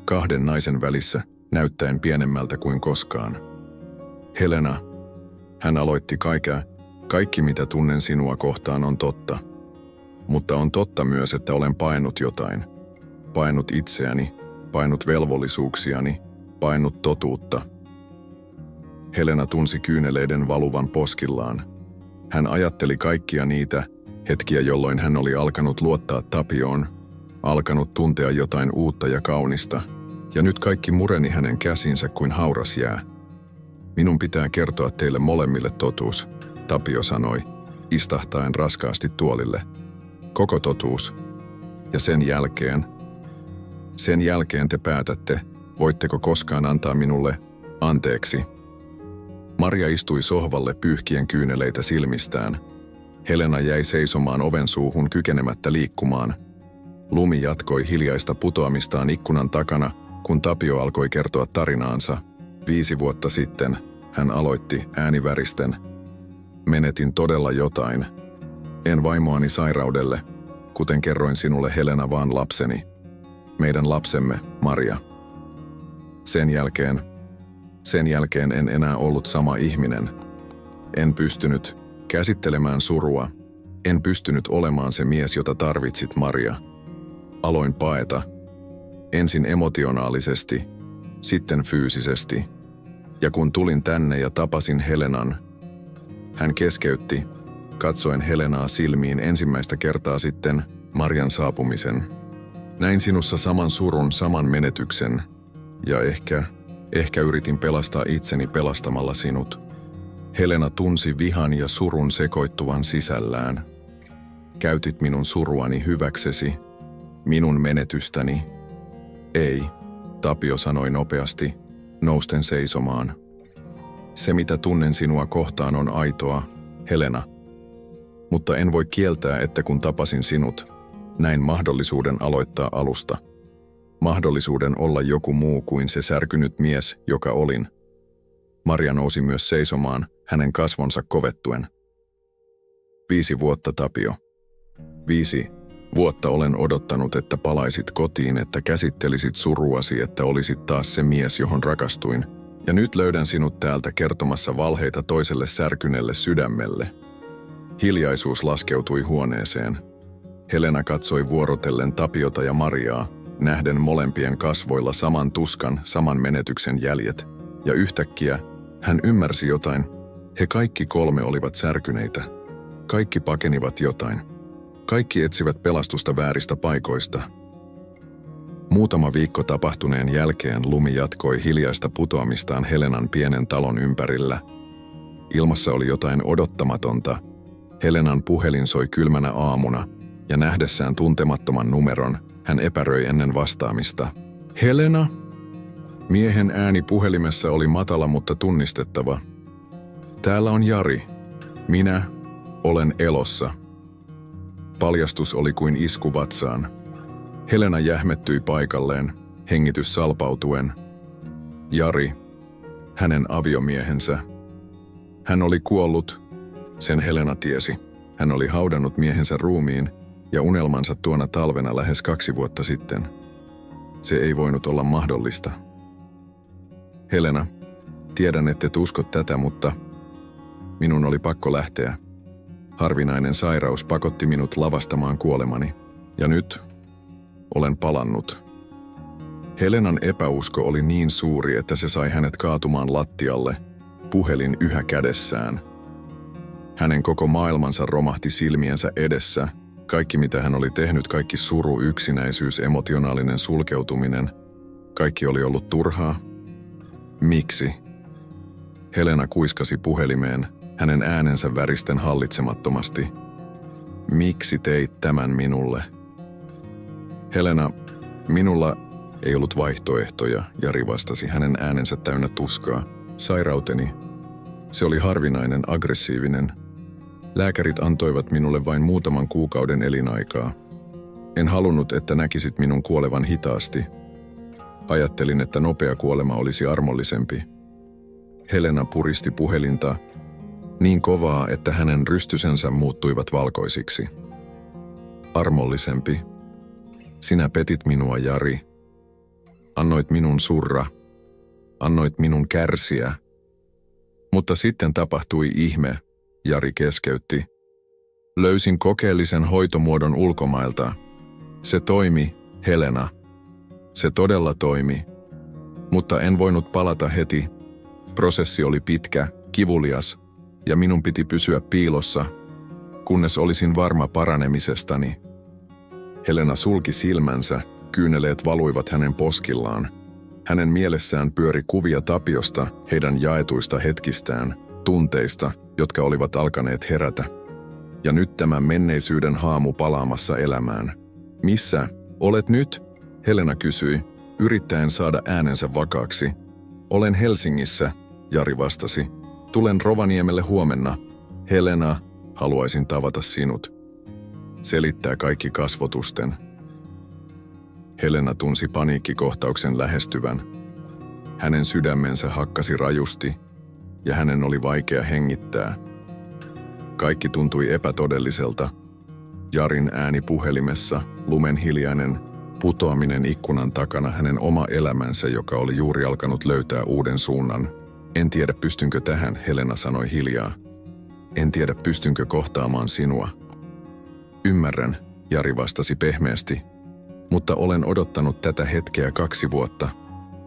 2 naisen välissä, näyttäen pienemmältä kuin koskaan. Helena, hän aloitti kaikki mitä tunnen sinua kohtaan on totta. Mutta on totta myös, että olen paennut jotain. Paennut itseäni, paennut velvollisuuksiani, paennut totuutta. Helena tunsi kyyneleiden valuvan poskillaan. Hän ajatteli kaikkia niitä hetkiä, jolloin hän oli alkanut luottaa Tapioon, alkanut tuntea jotain uutta ja kaunista, ja nyt kaikki mureni hänen käsinsä kuin hauras jää. Minun pitää kertoa teille molemmille totuus, Tapio sanoi, istahtaen raskaasti tuolille. Koko totuus. Ja sen jälkeen te päätätte, voitteko koskaan antaa minulle anteeksi. Maria istui sohvalle pyyhkien kyyneleitä silmistään. Helena jäi seisomaan oven suuhun kykenemättä liikkumaan. Lumi jatkoi hiljaista putoamistaan ikkunan takana, kun Tapio alkoi kertoa tarinaansa. 5 vuotta sitten, hän aloitti ääni väristen. Menetin todella jotain. En vaimoani sairaudelle, kuten kerroin sinulle, Helena, vaan lapseni. Meidän lapsemme, Maria. Sen jälkeen en enää ollut sama ihminen. En pystynyt käsittelemään surua. En pystynyt olemaan se mies, jota tarvitsit, Maria. Aloin paeta. Ensin emotionaalisesti, sitten fyysisesti. Ja kun tulin tänne ja tapasin Helenan, hän keskeytti, katsoen Helenaa silmiin ensimmäistä kertaa sitten Marian saapumisen. Näin sinussa saman surun, saman menetyksen, ja ehkä yritin pelastaa itseni pelastamalla sinut. Helena tunsi vihan ja surun sekoittuvan sisällään. Käytit minun suruani hyväksesi, minun menetystäni. Ei, Tapio sanoi nopeasti, nousten seisomaan. Se, mitä tunnen sinua kohtaan, on aitoa, Helena. Mutta en voi kieltää, että kun tapasin sinut, näin mahdollisuuden aloittaa alusta. Mahdollisuuden olla joku muu kuin se särkynyt mies, joka olin. Maria nousi myös seisomaan, hänen kasvonsa kovettuen. 5 vuotta, Tapio. 5 vuotta olen odottanut, että palaisit kotiin, että käsittelisit suruasi, että olisit taas se mies, johon rakastuin. Ja nyt löydän sinut täältä kertomassa valheita toiselle särkyneelle sydämelle. Hiljaisuus laskeutui huoneeseen. Helena katsoi vuorotellen Tapiota ja Mariaa, nähden molempien kasvoilla saman tuskan, saman menetyksen jäljet. Ja yhtäkkiä hän ymmärsi jotain. He kaikki 3 olivat särkyneitä. Kaikki pakenivat jotain. Kaikki etsivät pelastusta vääristä paikoista. Muutama viikko tapahtuneen jälkeen lumi jatkoi hiljaista putoamistaan Helenan pienen talon ympärillä. Ilmassa oli jotain odottamatonta. Helenan puhelin soi kylmänä aamuna, ja nähdessään tuntemattoman numeron, hän epäröi ennen vastaamista. Helena? Miehen ääni puhelimessa oli matala, mutta tunnistettava. Täällä on Jari. Minä olen elossa. Paljastus oli kuin isku vatsaan. Helena jähmettyi paikalleen, hengitys salpautuen. Jari, hänen aviomiehensä. Hän oli kuollut, sen Helena tiesi. Hän oli haudannut miehensä ruumiin ja unelmansa tuona talvena lähes 2 vuotta sitten. Se ei voinut olla mahdollista. Helena, tiedän, ettet usko tätä, mutta minun oli pakko lähteä. Harvinainen sairaus pakotti minut lavastamaan kuolemani. Ja nyt olen palannut. Helenan epäusko oli niin suuri, että se sai hänet kaatumaan lattialle, puhelin yhä kädessään. Hänen koko maailmansa romahti silmiensä edessä. Kaikki, mitä hän oli tehnyt, kaikki suru, yksinäisyys, emotionaalinen sulkeutuminen, kaikki oli ollut turhaa. Miksi? Helena kuiskasi puhelimeen, hänen äänensä väristen hallitsemattomasti. Miksi teit tämän minulle? Helena, minulla ei ollut vaihtoehtoja, Jari vastasi, hänen äänensä täynnä tuskaa. Sairauteni. Se oli harvinainen, aggressiivinen. Lääkärit antoivat minulle vain muutaman kuukauden elinaikaa. En halunnut, että näkisit minun kuolevan hitaasti. Ajattelin, että nopea kuolema olisi armollisempi. Helena puristi puhelinta niin kovaa, että hänen rystysensä muuttuivat valkoisiksi. Armollisempi. Sinä petit minua, Jari. Annoit minun surra. Annoit minun kärsiä. Mutta sitten tapahtui ihme, Jari keskeytti. Löysin kokeellisen hoitomuodon ulkomailta. Se toimi, Helena. Se todella toimi. Mutta en voinut palata heti. Prosessi oli pitkä, kivulias, ja minun piti pysyä piilossa, kunnes olisin varma paranemisestani. Helena sulki silmänsä, kyyneleet valuivat hänen poskillaan. Hänen mielessään pyöri kuvia Tapiosta, heidän jaetuista hetkistään, tunteista, jotka olivat alkaneet herätä. Ja nyt tämä menneisyyden haamu palaamassa elämään. Missä olet nyt? Helena kysyi, yrittäen saada äänensä vakaaksi. Olen Helsingissä, Jari vastasi. Tulen Rovaniemelle huomenna. Helena, haluaisin tavata sinut. Selittää kaikki kasvotusten. Helena tunsi paniikkikohtauksen lähestyvän. Hänen sydämensä hakkasi rajusti, ja hänen oli vaikea hengittää. Kaikki tuntui epätodelliselta. Jarin ääni puhelimessa, lumen hiljainen putoaminen ikkunan takana, hänen oma elämänsä, joka oli juuri alkanut löytää uuden suunnan. En tiedä, pystynkö tähän, Helena sanoi hiljaa. En tiedä, pystynkö kohtaamaan sinua. Ymmärrän, Jari vastasi pehmeästi. Mutta olen odottanut tätä hetkeä 2 vuotta.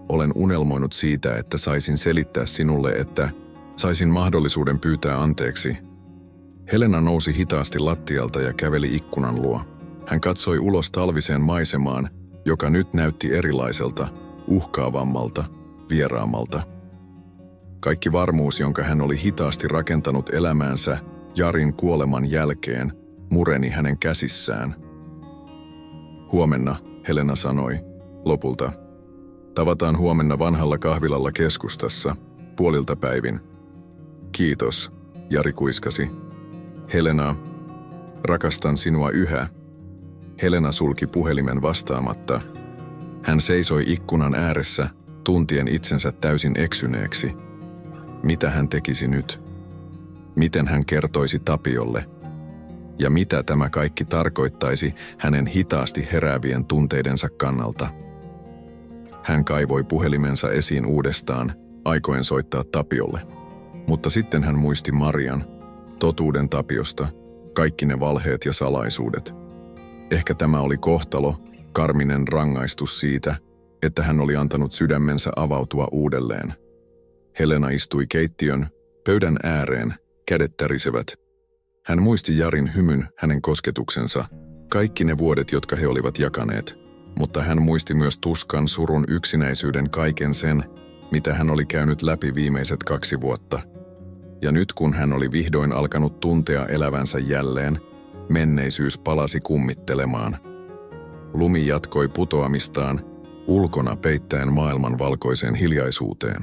Olen unelmoinut siitä, että saisin selittää sinulle, että saisin mahdollisuuden pyytää anteeksi. Helena nousi hitaasti lattialta ja käveli ikkunan luo. Hän katsoi ulos talviseen maisemaan, joka nyt näytti erilaiselta, uhkaavammalta, vieraammalta. Kaikki varmuus, jonka hän oli hitaasti rakentanut elämäänsä Jarin kuoleman jälkeen, mureni hänen käsissään. Huomenna, Helena sanoi, lopulta. Tavataan huomenna vanhalla kahvilalla keskustassa, puolilta päivin. Kiitos, Jari kuiskasi. Helena, rakastan sinua yhä. Helena sulki puhelimen vastaamatta. Hän seisoi ikkunan ääressä, tuntien itsensä täysin eksyneeksi. Mitä hän tekisi nyt? Miten hän kertoisi Tapiolle? Ja mitä tämä kaikki tarkoittaisi hänen hitaasti heräävien tunteidensa kannalta? Hän kaivoi puhelimensa esiin uudestaan, aikoen soittaa Tapiolle. Mutta sitten hän muisti Marian, totuuden Tapiosta, kaikki ne valheet ja salaisuudet. Ehkä tämä oli kohtalo, karminen rangaistus siitä, että hän oli antanut sydämensä avautua uudelleen. Helena istui keittiön, pöydän ääreen, kädet tärisevät. Hän muisti Jarin hymyn, hänen kosketuksensa, kaikki ne vuodet, jotka he olivat jakaneet. Mutta hän muisti myös tuskan, surun, yksinäisyyden, kaiken sen, mitä hän oli käynyt läpi viimeiset 2 vuotta. Ja nyt kun hän oli vihdoin alkanut tuntea elävänsä jälleen, menneisyys palasi kummittelemaan. Lumi jatkoi putoamistaan, ulkona peittäen maailman valkoiseen hiljaisuuteen.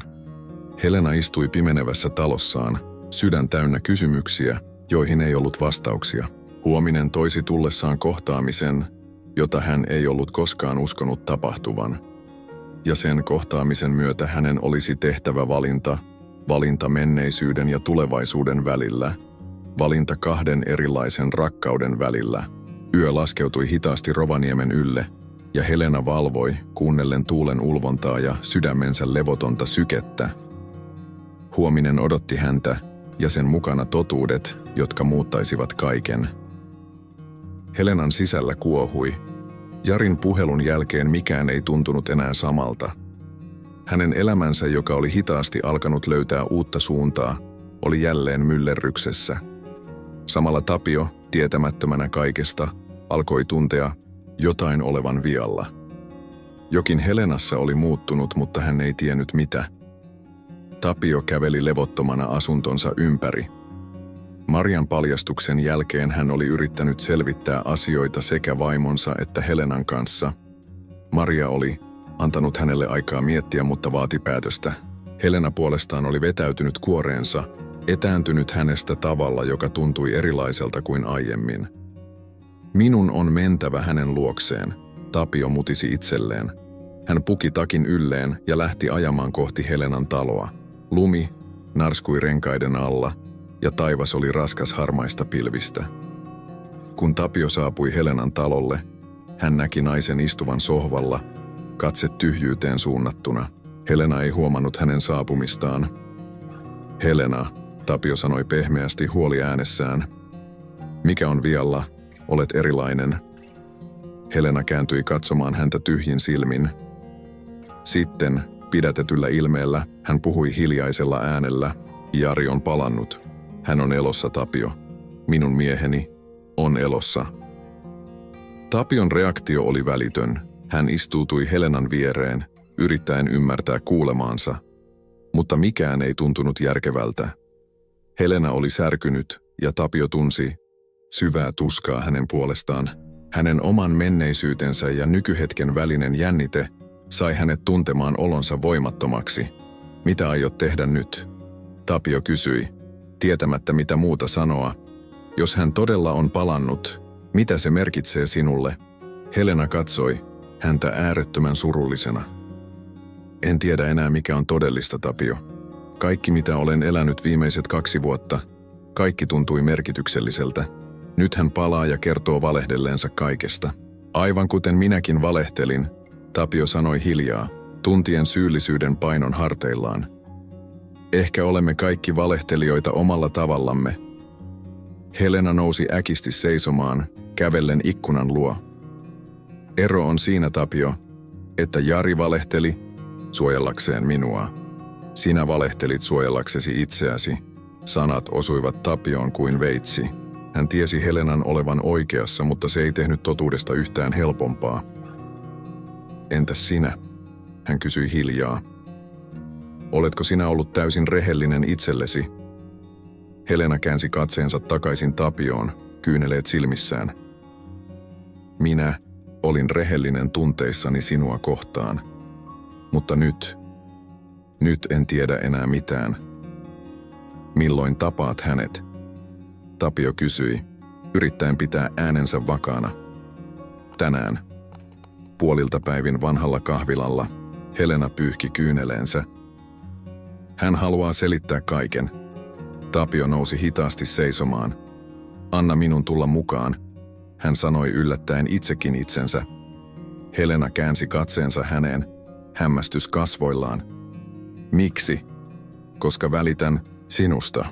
Helena istui pimenevässä talossaan, sydän täynnä kysymyksiä, joihin ei ollut vastauksia. Huominen toisi tullessaan kohtaamisen, jota hän ei ollut koskaan uskonut tapahtuvan. Ja sen kohtaamisen myötä hänen olisi tehtävä valinta menneisyyden ja tulevaisuuden välillä, valinta 2 erilaisen rakkauden välillä. Yö laskeutui hitaasti Rovaniemen ylle, ja Helena valvoi, kuunnellen tuulen ulvontaa ja sydämensä levotonta sykettä. Huominen odotti häntä, ja sen mukana totuudet, jotka muuttaisivat kaiken. Helenan sisällä kuohui. Jarin puhelun jälkeen mikään ei tuntunut enää samalta. Hänen elämänsä, joka oli hitaasti alkanut löytää uutta suuntaa, oli jälleen myllerryksessä. Samalla Tapio, tietämättömänä kaikesta, alkoi tuntea jotain olevan vialla. Jokin Helenassa oli muuttunut, mutta hän ei tiennyt mitä. Tapio käveli levottomana asuntonsa ympäri. Marian paljastuksen jälkeen hän oli yrittänyt selvittää asioita sekä vaimonsa että Helenan kanssa. Maria oli antanut hänelle aikaa miettiä, mutta vaati päätöstä. Helena puolestaan oli vetäytynyt kuoreensa, etääntynyt hänestä tavalla, joka tuntui erilaiselta kuin aiemmin. Minun on mentävä hänen luokseen, Tapio mutisi itselleen. Hän puki takin ylleen ja lähti ajamaan kohti Helenan taloa. Lumi narskui renkaiden alla ja taivas oli raskas harmaista pilvistä. Kun Tapio saapui Helenan talolle, hän näki naisen istuvan sohvalla, katse tyhjyyteen suunnattuna. Helena ei huomannut hänen saapumistaan. Helena, Tapio sanoi pehmeästi huoli äänessään. Mikä on vialla? Olet erilainen. Helena kääntyi katsomaan häntä tyhjin silmin. Sitten, pidätetyllä ilmeellä, hän puhui hiljaisella äänellä. Jari on palannut. Hän on elossa, Tapio. Minun mieheni on elossa. Tapion reaktio oli välitön. Hän istuutui Helenan viereen, yrittäen ymmärtää kuulemaansa. Mutta mikään ei tuntunut järkevältä. Helena oli särkynyt ja Tapio tunsi syvää tuskaa hänen puolestaan. Hänen oman menneisyytensä ja nykyhetken välinen jännite sai hänet tuntemaan olonsa voimattomaksi. Mitä aiot tehdä nyt? Tapio kysyi, tietämättä mitä muuta sanoa. Jos hän todella on palannut, mitä se merkitsee sinulle? Helena katsoi häntä äärettömän surullisena. En tiedä enää mikä on todellista, Tapio. Kaikki mitä olen elänyt viimeiset 2 vuotta, kaikki tuntui merkitykselliseltä. Nyt hän palaa ja kertoo valehdelleensa kaikesta. Aivan kuten minäkin valehtelin, Tapio sanoi hiljaa, tuntien syyllisyyden painon harteillaan. Ehkä olemme kaikki valehtelijoita omalla tavallamme. Helena nousi äkisti seisomaan, kävellen ikkunan luo. Ero on siinä, Tapio, että Jari valehteli suojellakseen minua. Sinä valehtelit suojellaksesi itseäsi. Sanat osuivat Tapioon kuin veitsi. Hän tiesi Helenan olevan oikeassa, mutta se ei tehnyt totuudesta yhtään helpompaa. Entäs sinä? Hän kysyi hiljaa. Oletko sinä ollut täysin rehellinen itsellesi? Helena käänsi katseensa takaisin Tapioon, kyyneleet silmissään. Minä olin rehellinen tunteissani sinua kohtaan. Mutta nyt en tiedä enää mitään. Milloin tapaat hänet? Tapio kysyi, yrittäen pitää äänensä vakaana. Tänään. Puolilta päivin vanhalla kahvilalla Helena pyyhki kyyneleensä. Hän haluaa selittää kaiken. Tapio nousi hitaasti seisomaan. Anna minun tulla mukaan, hän sanoi yllättäen itsekin itsensä. Helena käänsi katseensa häneen, hämmästys kasvoillaan. Miksi? Koska välitän sinusta.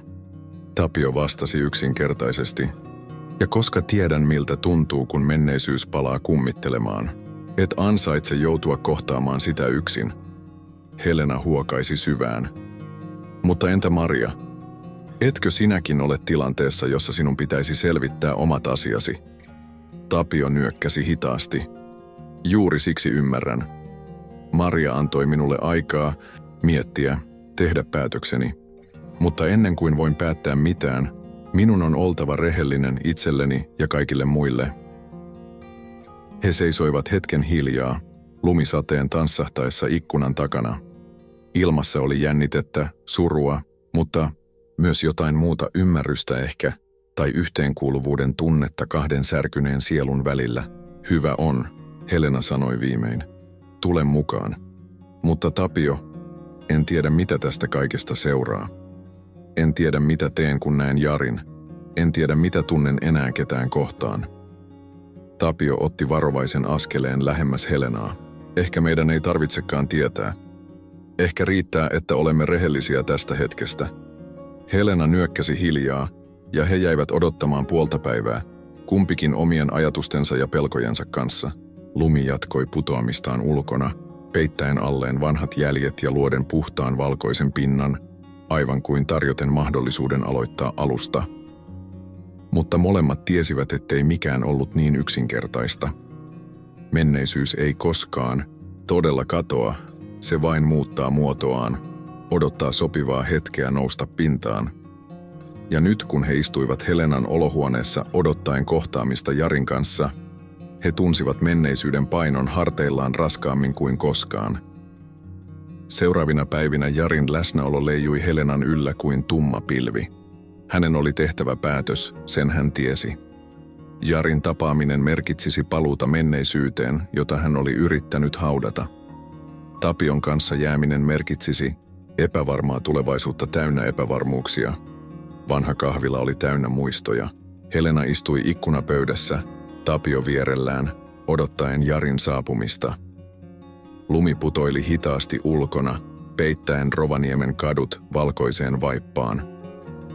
Tapio vastasi yksinkertaisesti. Ja koska tiedän miltä tuntuu, kun menneisyys palaa kummittelemaan. Et ansaitse joutua kohtaamaan sitä yksin. Helena huokaisi syvään. Mutta entä Maria? Etkö sinäkin ole tilanteessa, jossa sinun pitäisi selvittää omat asiasi? Tapio nyökkäsi hitaasti. Juuri siksi ymmärrän. Maria antoi minulle aikaa miettiä, tehdä päätökseni. Mutta ennen kuin voin päättää mitään, minun on oltava rehellinen itselleni ja kaikille muille. He seisoivat hetken hiljaa, lumisateen tanssahtaessa ikkunan takana. Ilmassa oli jännitettä, surua, mutta myös jotain muuta ymmärrystä ehkä, tai yhteenkuuluvuuden tunnetta kahden särkyneen sielun välillä. Hyvä on, Helena sanoi viimein. Tule mukaan. Mutta Tapio, en tiedä mitä tästä kaikesta seuraa. En tiedä mitä teen kun näen Jarin. En tiedä mitä tunnen enää ketään kohtaan. Tapio otti varovaisen askeleen lähemmäs Helenaa. Ehkä meidän ei tarvitsekaan tietää. Ehkä riittää, että olemme rehellisiä tästä hetkestä. Helena nyökkäsi hiljaa, ja he jäivät odottamaan puolta päivää, kumpikin omien ajatustensa ja pelkojensa kanssa. Lumi jatkoi putoamistaan ulkona, peittäen alleen vanhat jäljet ja luoden puhtaan valkoisen pinnan, aivan kuin tarjoten mahdollisuuden aloittaa alusta. Mutta molemmat tiesivät, ettei mikään ollut niin yksinkertaista. Menneisyys ei koskaan todella katoa, se vain muuttaa muotoaan, odottaa sopivaa hetkeä nousta pintaan. Ja nyt kun he istuivat Helenan olohuoneessa odottaen kohtaamista Jarin kanssa, he tunsivat menneisyyden painon harteillaan raskaammin kuin koskaan. Seuraavina päivinä Jarin läsnäolo leijui Helenan yllä kuin tumma pilvi. Hänen oli tehtävä päätös, sen hän tiesi. Jarin tapaaminen merkitsisi paluuta menneisyyteen, jota hän oli yrittänyt haudata. Tapion kanssa jääminen merkitsisi epävarmaa tulevaisuutta täynnä epävarmuuksia. Vanha kahvila oli täynnä muistoja. Helena istui ikkunapöydässä, Tapio vierellään, odottaen Jarin saapumista. Lumi putoili hitaasti ulkona, peittäen Rovaniemen kadut valkoiseen vaippaan.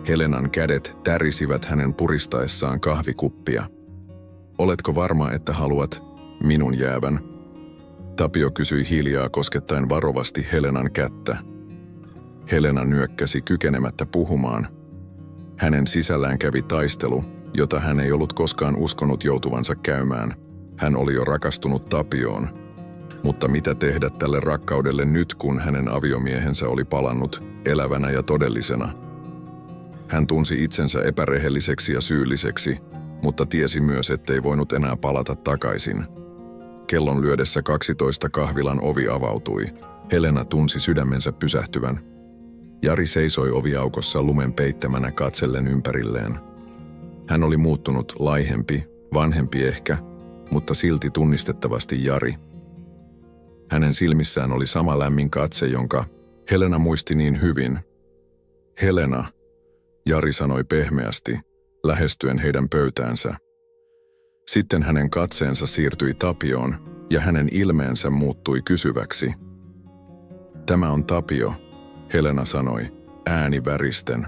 Helenan kädet tärisivät hänen puristaessaan kahvikuppia. Oletko varma, että haluat minun jäävän? Tapio kysyi hiljaa koskettaen varovasti Helenan kättä. Helena nyökkäsi kykenemättä puhumaan. Hänen sisällään kävi taistelu, jota hän ei ollut koskaan uskonut joutuvansa käymään. Hän oli jo rakastunut Tapioon. Mutta mitä tehdä tälle rakkaudelle nyt, kun hänen aviomiehensä oli palannut elävänä ja todellisena? Hän tunsi itsensä epärehelliseksi ja syylliseksi, mutta tiesi myös, ettei voinut enää palata takaisin. Kellon lyödessä 12 kahvilan ovi avautui. Helena tunsi sydämensä pysähtyvän. Jari seisoi oviaukossa lumen peittämänä katsellen ympärilleen. Hän oli muuttunut laihempi, vanhempi ehkä, mutta silti tunnistettavasti Jari. Hänen silmissään oli sama lämmin katse, jonka Helena muisti niin hyvin. Helena, Jari sanoi pehmeästi, lähestyen heidän pöytäänsä. Sitten hänen katseensa siirtyi Tapioon ja hänen ilmeensä muuttui kysyväksi. Tämä on Tapio, Helena sanoi, ääni väristen.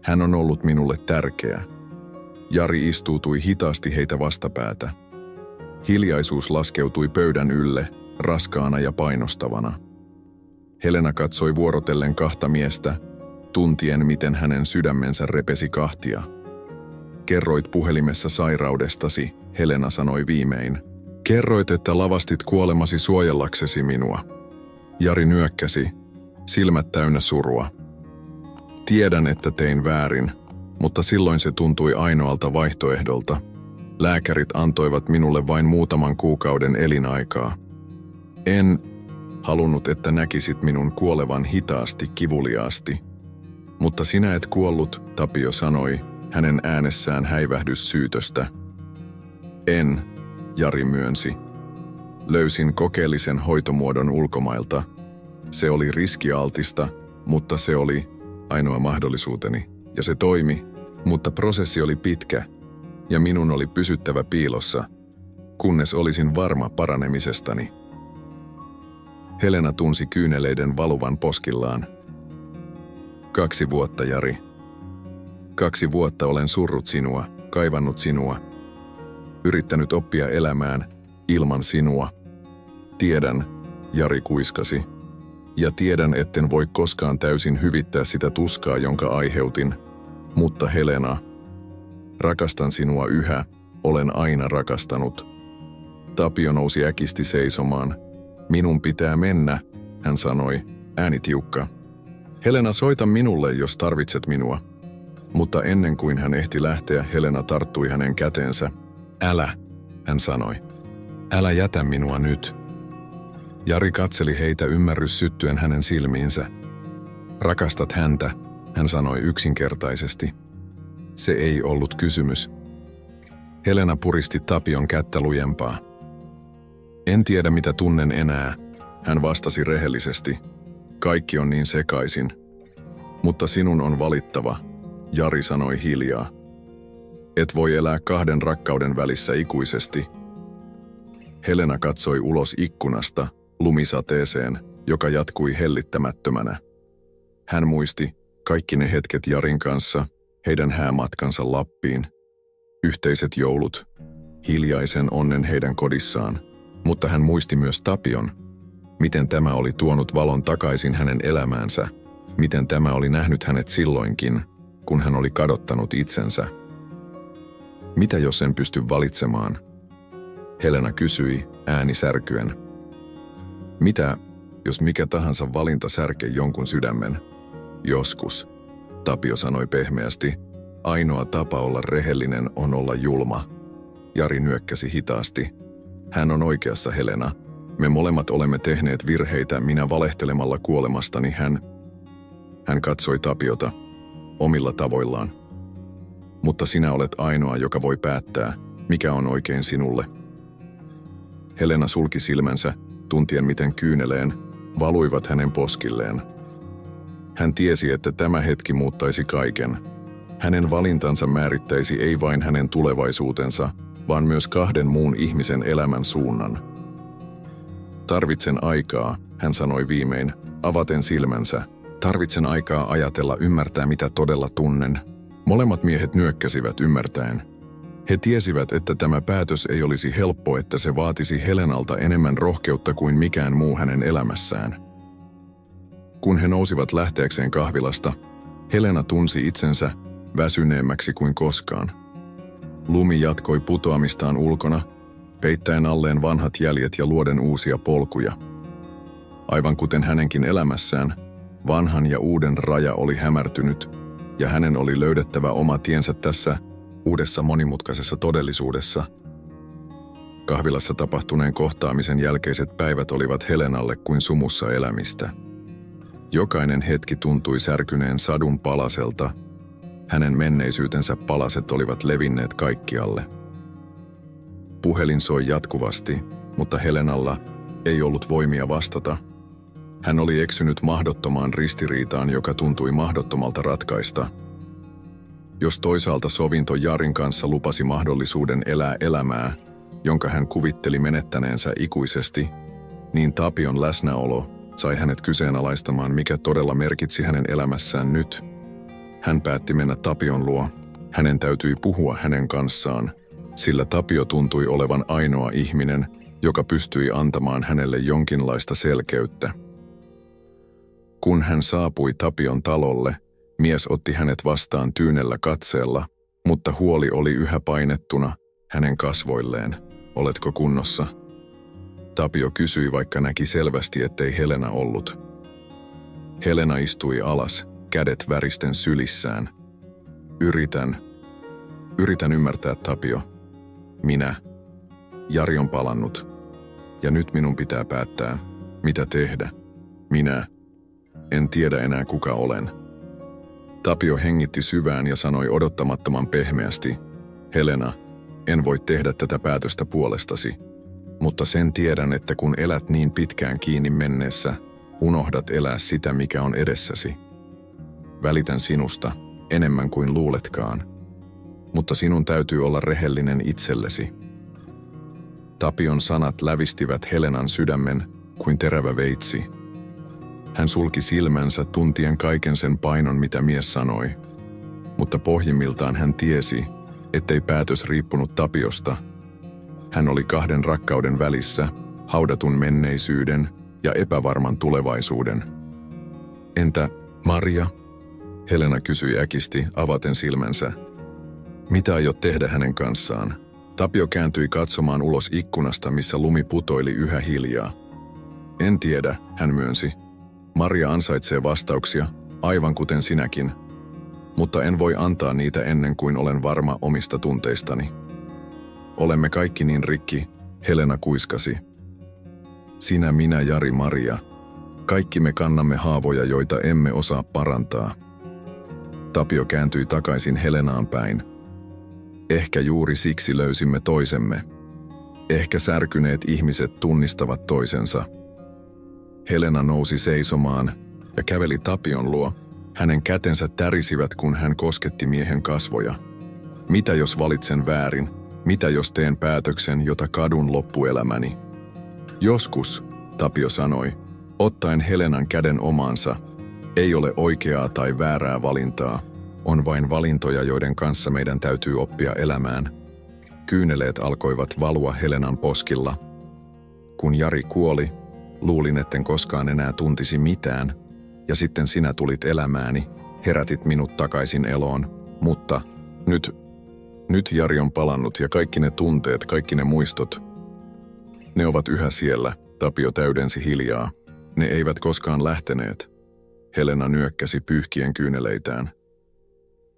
Hän on ollut minulle tärkeä. Jari istuutui hitaasti heitä vastapäätä. Hiljaisuus laskeutui pöydän ylle, raskaana ja painostavana. Helena katsoi vuorotellen kahta miestä, tuntien miten hänen sydämensä repesi kahtia. Kerroit puhelimessa sairaudestasi, Helena sanoi viimein. Kerroit, että lavastit kuolemasi suojellaksesi minua. Jari nyökkäsi, silmät täynnä surua. Tiedän, että tein väärin, mutta silloin se tuntui ainoalta vaihtoehdolta. Lääkärit antoivat minulle vain muutaman kuukauden elinaikaa. Halunnut, että näkisit minun kuolevan hitaasti, kivuliaasti. Mutta sinä et kuollut, Tapio sanoi, hänen äänessään häivähdys syytöstä. En, Jari myönsi. Löysin kokeellisen hoitomuodon ulkomailta. Se oli riskialtista, mutta se oli ainoa mahdollisuuteni. Ja se toimi, mutta prosessi oli pitkä, ja minun oli pysyttävä piilossa, kunnes olisin varma paranemisestani. Helena tunsi kyyneleiden valuvan poskillaan. 2 vuotta, Jari. 2 vuotta olen surrut sinua, kaivannut sinua, yrittänyt oppia elämään ilman sinua. Tiedän, Jari kuiskasi, ja tiedän, etten voi koskaan täysin hyvittää sitä tuskaa, jonka aiheutin. Mutta Helena, rakastan sinua yhä, olen aina rakastanut. Tapio nousi äkisti seisomaan. Minun pitää mennä, hän sanoi, ääni tiukka. Helena, soita minulle, jos tarvitset minua. Mutta ennen kuin hän ehti lähteä, Helena tarttui hänen käteensä. Älä, hän sanoi. Älä jätä minua nyt. Jari katseli heitä, ymmärrys syttyen hänen silmiinsä. Rakastat häntä, hän sanoi yksinkertaisesti. Se ei ollut kysymys. Helena puristi Tapion kättä lujempaa. En tiedä, mitä tunnen enää, hän vastasi rehellisesti. Kaikki on niin sekaisin. Mutta sinun on valittava, Jari sanoi hiljaa. Et voi elää 2 rakkauden välissä ikuisesti. Helena katsoi ulos ikkunasta, lumisateeseen, joka jatkui hellittämättömänä. Hän muisti kaikki ne hetket Jarin kanssa, heidän häämatkansa Lappiin, yhteiset joulut, hiljaisen onnen heidän kodissaan, mutta hän muisti myös Tapion, miten tämä oli tuonut valon takaisin hänen elämäänsä, miten tämä oli nähnyt hänet silloinkin, kun hän oli kadottanut itsensä. Mitä jos en pysty valitsemaan? Helena kysyi, ääni särkyen. Mitä, jos mikä tahansa valinta särkee jonkun sydämen? Joskus, Tapio sanoi pehmeästi, ainoa tapa olla rehellinen on olla julma. Jari nyökkäsi hitaasti. Hän on oikeassa, Helena. Me molemmat olemme tehneet virheitä, minä valehtelemalla kuolemastani, hän katsoi Tapiota omilla tavoillaan. Mutta sinä olet ainoa, joka voi päättää, mikä on oikein sinulle. Helena sulki silmänsä, tuntien miten kyyneleen valuivat hänen poskilleen. Hän tiesi, että tämä hetki muuttaisi kaiken. Hänen valintansa määrittäisi ei vain hänen tulevaisuutensa, vaan myös 2 muun ihmisen elämän suunnan. Tarvitsen aikaa, hän sanoi viimein, avaten silmänsä. Tarvitsen aikaa ajatella, ymmärtää mitä todella tunnen. Molemmat miehet nyökkäsivät ymmärtäen. He tiesivät, että tämä päätös ei olisi helppo, että se vaatisi Helenalta enemmän rohkeutta kuin mikään muu hänen elämässään. Kun he nousivat lähteäkseen kahvilasta, Helena tunsi itsensä väsyneemmäksi kuin koskaan. Lumi jatkoi putoamistaan ulkona, peittäen alleen vanhat jäljet ja luoden uusia polkuja. Aivan kuten hänenkin elämässään, vanhan ja uuden raja oli hämärtynyt, ja hänen oli löydettävä oma tiensä tässä uudessa monimutkaisessa todellisuudessa. Kahvilassa tapahtuneen kohtaamisen jälkeiset päivät olivat Helenalle kuin sumussa elämistä. Jokainen hetki tuntui särkyneen sadun palaselta. Hänen menneisyytensä palaset olivat levinneet kaikkialle. Puhelin soi jatkuvasti, mutta Helenalla ei ollut voimia vastata. Hän oli eksynyt mahdottomaan ristiriitaan, joka tuntui mahdottomalta ratkaista. Jos toisaalta sovinto Jarin kanssa lupasi mahdollisuuden elää elämää, jonka hän kuvitteli menettäneensä ikuisesti, niin Tapion läsnäolo sai hänet kyseenalaistamaan, mikä todella merkitsi hänen elämässään nyt. Hän päätti mennä Tapion luo. Hänen täytyi puhua hänen kanssaan, sillä Tapio tuntui olevan ainoa ihminen, joka pystyi antamaan hänelle jonkinlaista selkeyttä. Kun hän saapui Tapion talolle, mies otti hänet vastaan tyynellä katseella, mutta huoli oli yhä painettuna hänen kasvoilleen. Oletko kunnossa? Tapio kysyi, vaikka näki selvästi, ettei Helena ollut. Helena istui alas, kädet väristen sylissään. Yritän ymmärtää, Tapio. Jari on palannut. Ja nyt minun pitää päättää, Mitä tehdä? Minä. En tiedä enää kuka olen. Tapio hengitti syvään ja sanoi odottamattoman pehmeästi, Helena, en voi tehdä tätä päätöstä puolestasi, mutta sen tiedän, että kun elät niin pitkään kiinni menneessä, unohdat elää sitä, mikä on edessäsi. Välitän sinusta, enemmän kuin luuletkaan, mutta sinun täytyy olla rehellinen itsellesi. Tapion sanat lävistivät Helenan sydämen kuin terävä veitsi. Hän sulki silmänsä tuntien kaiken sen painon, mitä mies sanoi, mutta pohjimmiltaan hän tiesi, ettei päätös riippunut Tapiosta. Hän oli kahden rakkauden välissä, haudatun menneisyyden ja epävarman tulevaisuuden. Entä Maria? Helena kysyi äkisti, avaten silmänsä. Mitä aiot tehdä hänen kanssaan? Tapio kääntyi katsomaan ulos ikkunasta, missä lumi putoili yhä hiljaa. En tiedä, hän myönsi. Maria ansaitsee vastauksia, aivan kuten sinäkin. Mutta en voi antaa niitä ennen kuin olen varma omista tunteistani. Olemme kaikki niin rikki, Helena kuiskasi. Sinä, minä, Jari, Maria. Kaikki me kannamme haavoja, joita emme osaa parantaa. Tapio kääntyi takaisin Helenaan päin. Ehkä juuri siksi löysimme toisemme. Ehkä särkyneet ihmiset tunnistavat toisensa. Helena nousi seisomaan ja käveli Tapion luo. Hänen kätensä tärisivät, kun hän kosketti miehen kasvoja. Mitä jos valitsen väärin? Mitä jos teen päätöksen, jota kadun loppuelämäni? Joskus, Tapio sanoi, ottaen Helenan käden omaansa, ei ole oikeaa tai väärää valintaa. On vain valintoja, joiden kanssa meidän täytyy oppia elämään. Kyyneleet alkoivat valua Helenan poskilla. Kun Jari kuoli, luulin, etten koskaan enää tuntisi mitään, ja sitten sinä tulit elämääni, herätit minut takaisin eloon, mutta nyt Jari on palannut ja kaikki ne tunteet, kaikki ne muistot, ne ovat yhä siellä, Tapio täydensi hiljaa. Ne eivät koskaan lähteneet. Helena nyökkäsi pyyhkien kyyneleitään.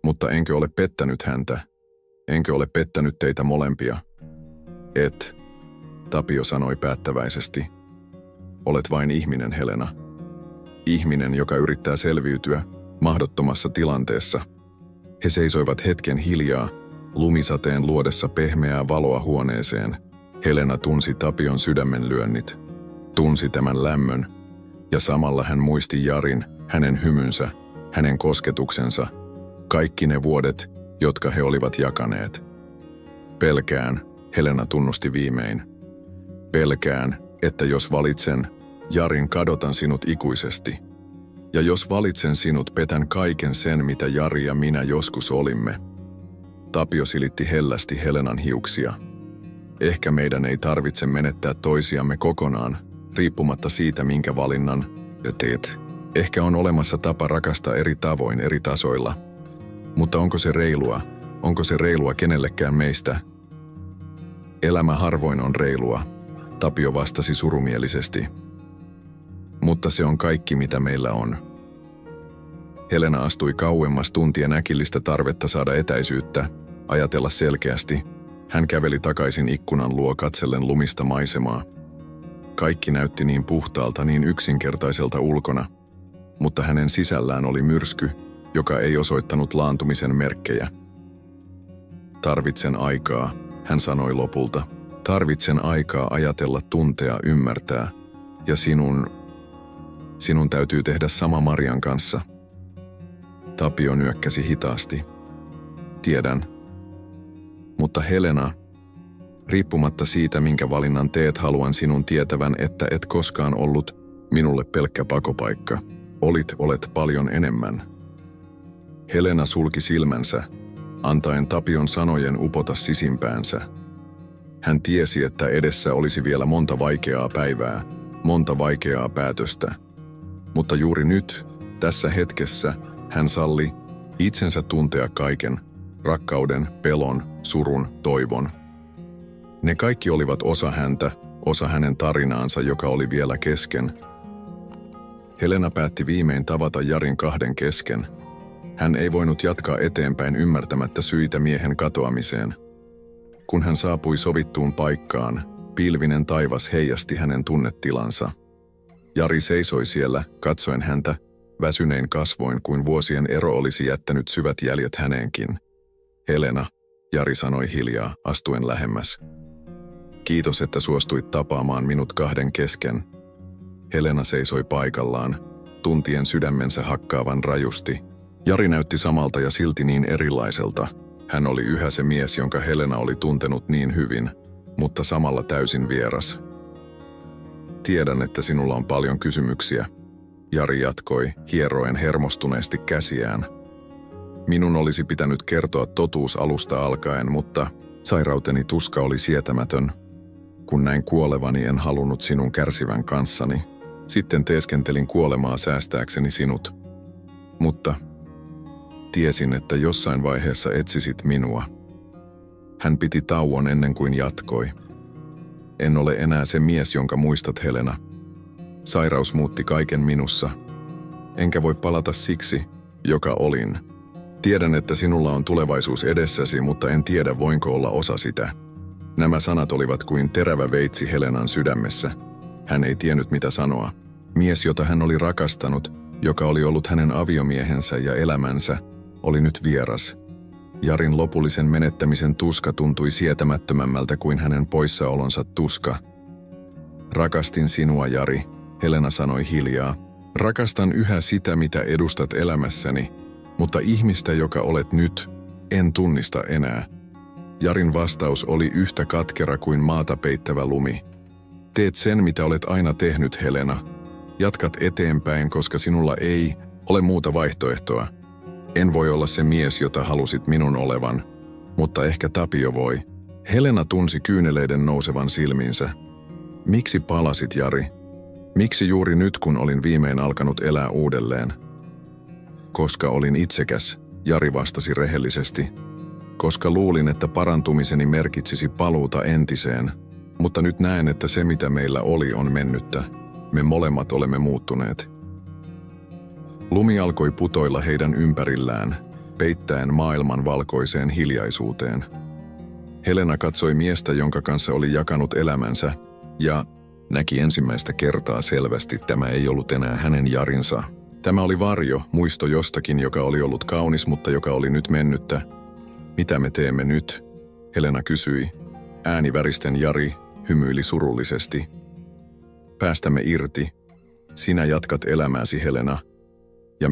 Mutta enkö ole pettänyt häntä? Enkö ole pettänyt teitä molempia? Et, Tapio sanoi päättäväisesti. Olet vain ihminen, Helena. Ihminen, joka yrittää selviytyä mahdottomassa tilanteessa. He seisoivat hetken hiljaa, lumisateen luodessa pehmeää valoa huoneeseen. Helena tunsi Tapion sydämenlyönnit, tunsi tämän lämmön, ja samalla hän muisti Jarin, hänen hymynsä, hänen kosketuksensa, kaikki ne vuodet, jotka he olivat jakaneet. Pelkään, Helena tunnusti viimein. Pelkään, että jos valitsen Jarin, kadotan sinut ikuisesti. Ja jos valitsen sinut, petän kaiken sen, mitä Jari ja minä joskus olimme. Tapio silitti hellästi Helenan hiuksia. Ehkä meidän ei tarvitse menettää toisiamme kokonaan, riippumatta siitä, minkä valinnan teet. Ehkä on olemassa tapa rakastaa eri tavoin, eri tasoilla. Mutta onko se reilua? Onko se reilua kenellekään meistä? Elämä harvoin on reilua, Tapio vastasi surumielisesti. Mutta se on kaikki, mitä meillä on. Helena astui kauemmas tuntien äkillistä tarvetta saada etäisyyttä, ajatella selkeästi. Hän käveli takaisin ikkunan luo katsellen lumista maisemaa. Kaikki näytti niin puhtaalta, niin yksinkertaiselta ulkona, mutta hänen sisällään oli myrsky, joka ei osoittanut laantumisen merkkejä. Tarvitsen aikaa, hän sanoi lopulta. Tarvitsen aikaa ajatella, tuntea, ymmärtää. Ja sinun täytyy tehdä sama Marian kanssa. Tapio nyökkäsi hitaasti. Tiedän. Mutta Helena, riippumatta siitä, minkä valinnan teet, haluan sinun tietävän, että et koskaan ollut minulle pelkkä pakopaikka. Olet paljon enemmän. Helena sulki silmänsä, antaen Tapion sanojen upota sisimpäänsä. Hän tiesi, että edessä olisi vielä monta vaikeaa päivää, monta vaikeaa päätöstä. Mutta juuri nyt, tässä hetkessä, hän salli itsensä tuntea kaiken, rakkauden, pelon, surun, toivon. Ne kaikki olivat osa häntä, osa hänen tarinaansa, joka oli vielä kesken. Helena päätti viimein tavata Jarin kahden kesken. Hän ei voinut jatkaa eteenpäin ymmärtämättä syitä miehen katoamiseen. Kun hän saapui sovittuun paikkaan, pilvinen taivas heijasti hänen tunnetilansa. Jari seisoi siellä, katsoen häntä, väsynein kasvoin kuin vuosien ero olisi jättänyt syvät jäljet häneenkin. Helena, Jari sanoi hiljaa, astuen lähemmäs. Kiitos, että suostuit tapaamaan minut kahden kesken. Helena seisoi paikallaan, tuntien sydämensä hakkaavan rajusti. Jari näytti samalta ja silti niin erilaiselta. Hän oli yhä se mies, jonka Helena oli tuntenut niin hyvin, mutta samalla täysin vieras. Tiedän, että sinulla on paljon kysymyksiä, Jari jatkoi, hieroen hermostuneesti käsiään. Minun olisi pitänyt kertoa totuus alusta alkaen, mutta sairauteni tuska oli sietämätön. Kun näin kuolevani, en halunnut sinun kärsivän kanssani. Sitten teeskentelin kuolemaa säästääkseni sinut. Mutta tiesin, että jossain vaiheessa etsisit minua. Hän piti tauon ennen kuin jatkoi. En ole enää se mies, jonka muistat, Helena. Sairaus muutti kaiken minussa. Enkä voi palata siksi, joka olin. Tiedän, että sinulla on tulevaisuus edessäsi, mutta en tiedä, voinko olla osa sitä. Nämä sanat olivat kuin terävä veitsi Helenan sydämessä. Hän ei tiennyt, mitä sanoa. Mies, jota hän oli rakastanut, joka oli ollut hänen aviomiehensä ja elämänsä, oli nyt vieras. Jarin lopullisen menettämisen tuska tuntui sietämättömämmältä kuin hänen poissaolonsa tuska. Rakastin sinua, Jari, Helena sanoi hiljaa. Rakastan yhä sitä, mitä edustat elämässäni, mutta ihmistä, joka olet nyt, en tunnista enää. Jarin vastaus oli yhtä katkera kuin maata peittävä lumi. Teet sen, mitä olet aina tehnyt, Helena. Jatkat eteenpäin, koska sinulla ei ole muuta vaihtoehtoa. En voi olla se mies, jota halusit minun olevan, mutta ehkä Tapio voi. Helena tunsi kyyneleiden nousevan silmiinsä. Miksi palasit, Jari? Miksi juuri nyt, kun olin viimein alkanut elää uudelleen? Koska olin itsekäs, Jari vastasi rehellisesti. Koska luulin, että parantumiseni merkitsisi paluuta entiseen, mutta nyt näen, että se mitä meillä oli on mennyttä. Me molemmat olemme muuttuneet. Lumi alkoi putoilla heidän ympärillään, peittäen maailman valkoiseen hiljaisuuteen. Helena katsoi miestä, jonka kanssa oli jakanut elämänsä, ja näki ensimmäistä kertaa selvästi, tämä ei ollut enää hänen Jarinsa. Tämä oli varjo, muisto jostakin, joka oli ollut kaunis, mutta joka oli nyt mennyttä. Mitä me teemme nyt? Helena kysyi. Ääni väristen Jari hymyili surullisesti. Päästämme irti. Sinä jatkat elämääsi, Helena. Ja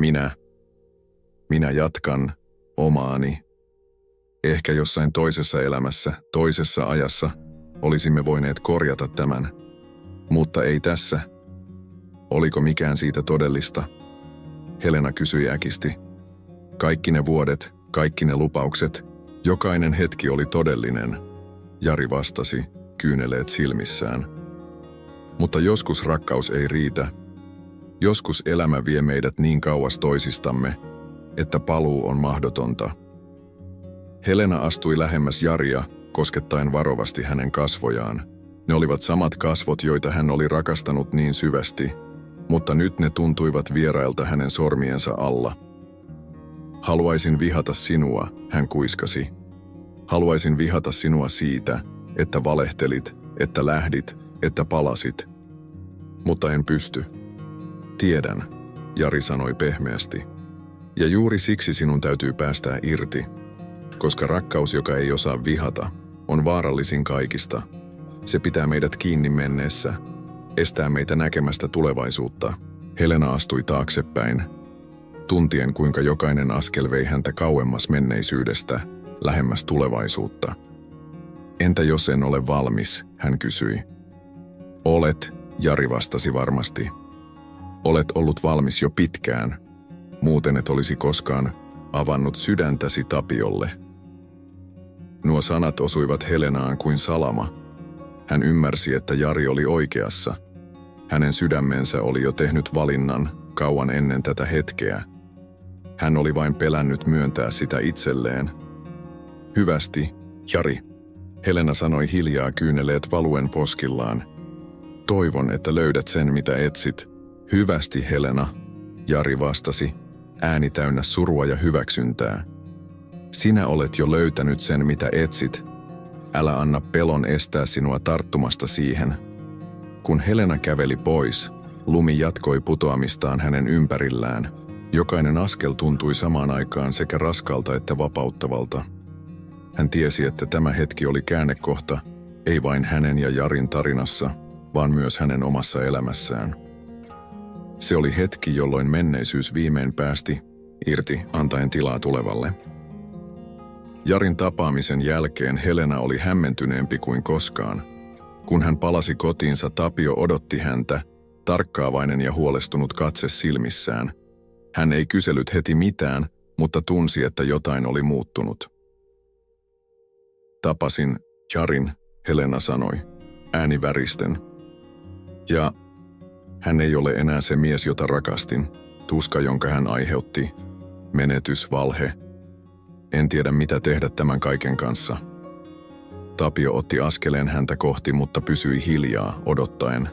minä jatkan omaani. Ehkä jossain toisessa elämässä, toisessa ajassa, olisimme voineet korjata tämän. Mutta ei tässä. Oliko mikään siitä todellista? Helena kysyi äkisti. Kaikki ne vuodet, kaikki ne lupaukset, jokainen hetki oli todellinen. Jari vastasi, kyyneleet silmissään. Mutta joskus rakkaus ei riitä. Joskus elämä vie meidät niin kauas toisistamme, että paluu on mahdotonta. Helena astui lähemmäs Jaria, koskettaen varovasti hänen kasvojaan. Ne olivat samat kasvot, joita hän oli rakastanut niin syvästi, mutta nyt ne tuntuivat vierailta hänen sormiensa alla. Haluaisin vihata sinua, hän kuiskasi. Haluaisin vihata sinua siitä, että valehtelit, että lähdit, että palasit. Mutta en pysty. Tiedän, Jari sanoi pehmeästi. Ja juuri siksi sinun täytyy päästää irti, koska rakkaus, joka ei osaa vihata, on vaarallisin kaikista. Se pitää meidät kiinni menneessä, estää meitä näkemästä tulevaisuutta. Helena astui taaksepäin, tuntien kuinka jokainen askel vei häntä kauemmas menneisyydestä, lähemmäs tulevaisuutta. Entä jos en ole valmis, hän kysyi. Olet, Jari vastasi varmasti. Olet ollut valmis jo pitkään, muuten et olisi koskaan avannut sydäntäsi Tapiolle. Nuo sanat osuivat Helenaan kuin salama. Hän ymmärsi, että Jari oli oikeassa. Hänen sydämensä oli jo tehnyt valinnan kauan ennen tätä hetkeä. Hän oli vain pelännyt myöntää sitä itselleen. Hyvästi, Jari, Helena sanoi hiljaa, kyyneleet valuen poskillaan. Toivon, että löydät sen, mitä etsit. Hyvästi, Helena, Jari vastasi, ääni täynnä surua ja hyväksyntää. Sinä olet jo löytänyt sen, mitä etsit. Älä anna pelon estää sinua tarttumasta siihen. Kun Helena käveli pois, Lumi jatkoi putoamistaan hänen ympärillään. Jokainen askel tuntui samaan aikaan sekä raskalta että vapauttavalta. Hän tiesi, että tämä hetki oli käännekohta, ei vain hänen ja Jarin tarinassa, vaan myös hänen omassa elämässään. Se oli hetki, jolloin menneisyys viimein päästi irti, antaen tilaa tulevalle. Jarin tapaamisen jälkeen Helena oli hämmentyneempi kuin koskaan. Kun hän palasi kotiinsa, Tapio odotti häntä, tarkkaavainen ja huolestunut katse silmissään. Hän ei kysellyt heti mitään, mutta tunsi, että jotain oli muuttunut. Tapasin Jarin, Helena sanoi, ääni väristen. Ja hän ei ole enää se mies, jota rakastin, tuska, jonka hän aiheutti, menetys, valhe. En tiedä, mitä tehdä tämän kaiken kanssa. Tapio otti askeleen häntä kohti, mutta pysyi hiljaa, odottaen.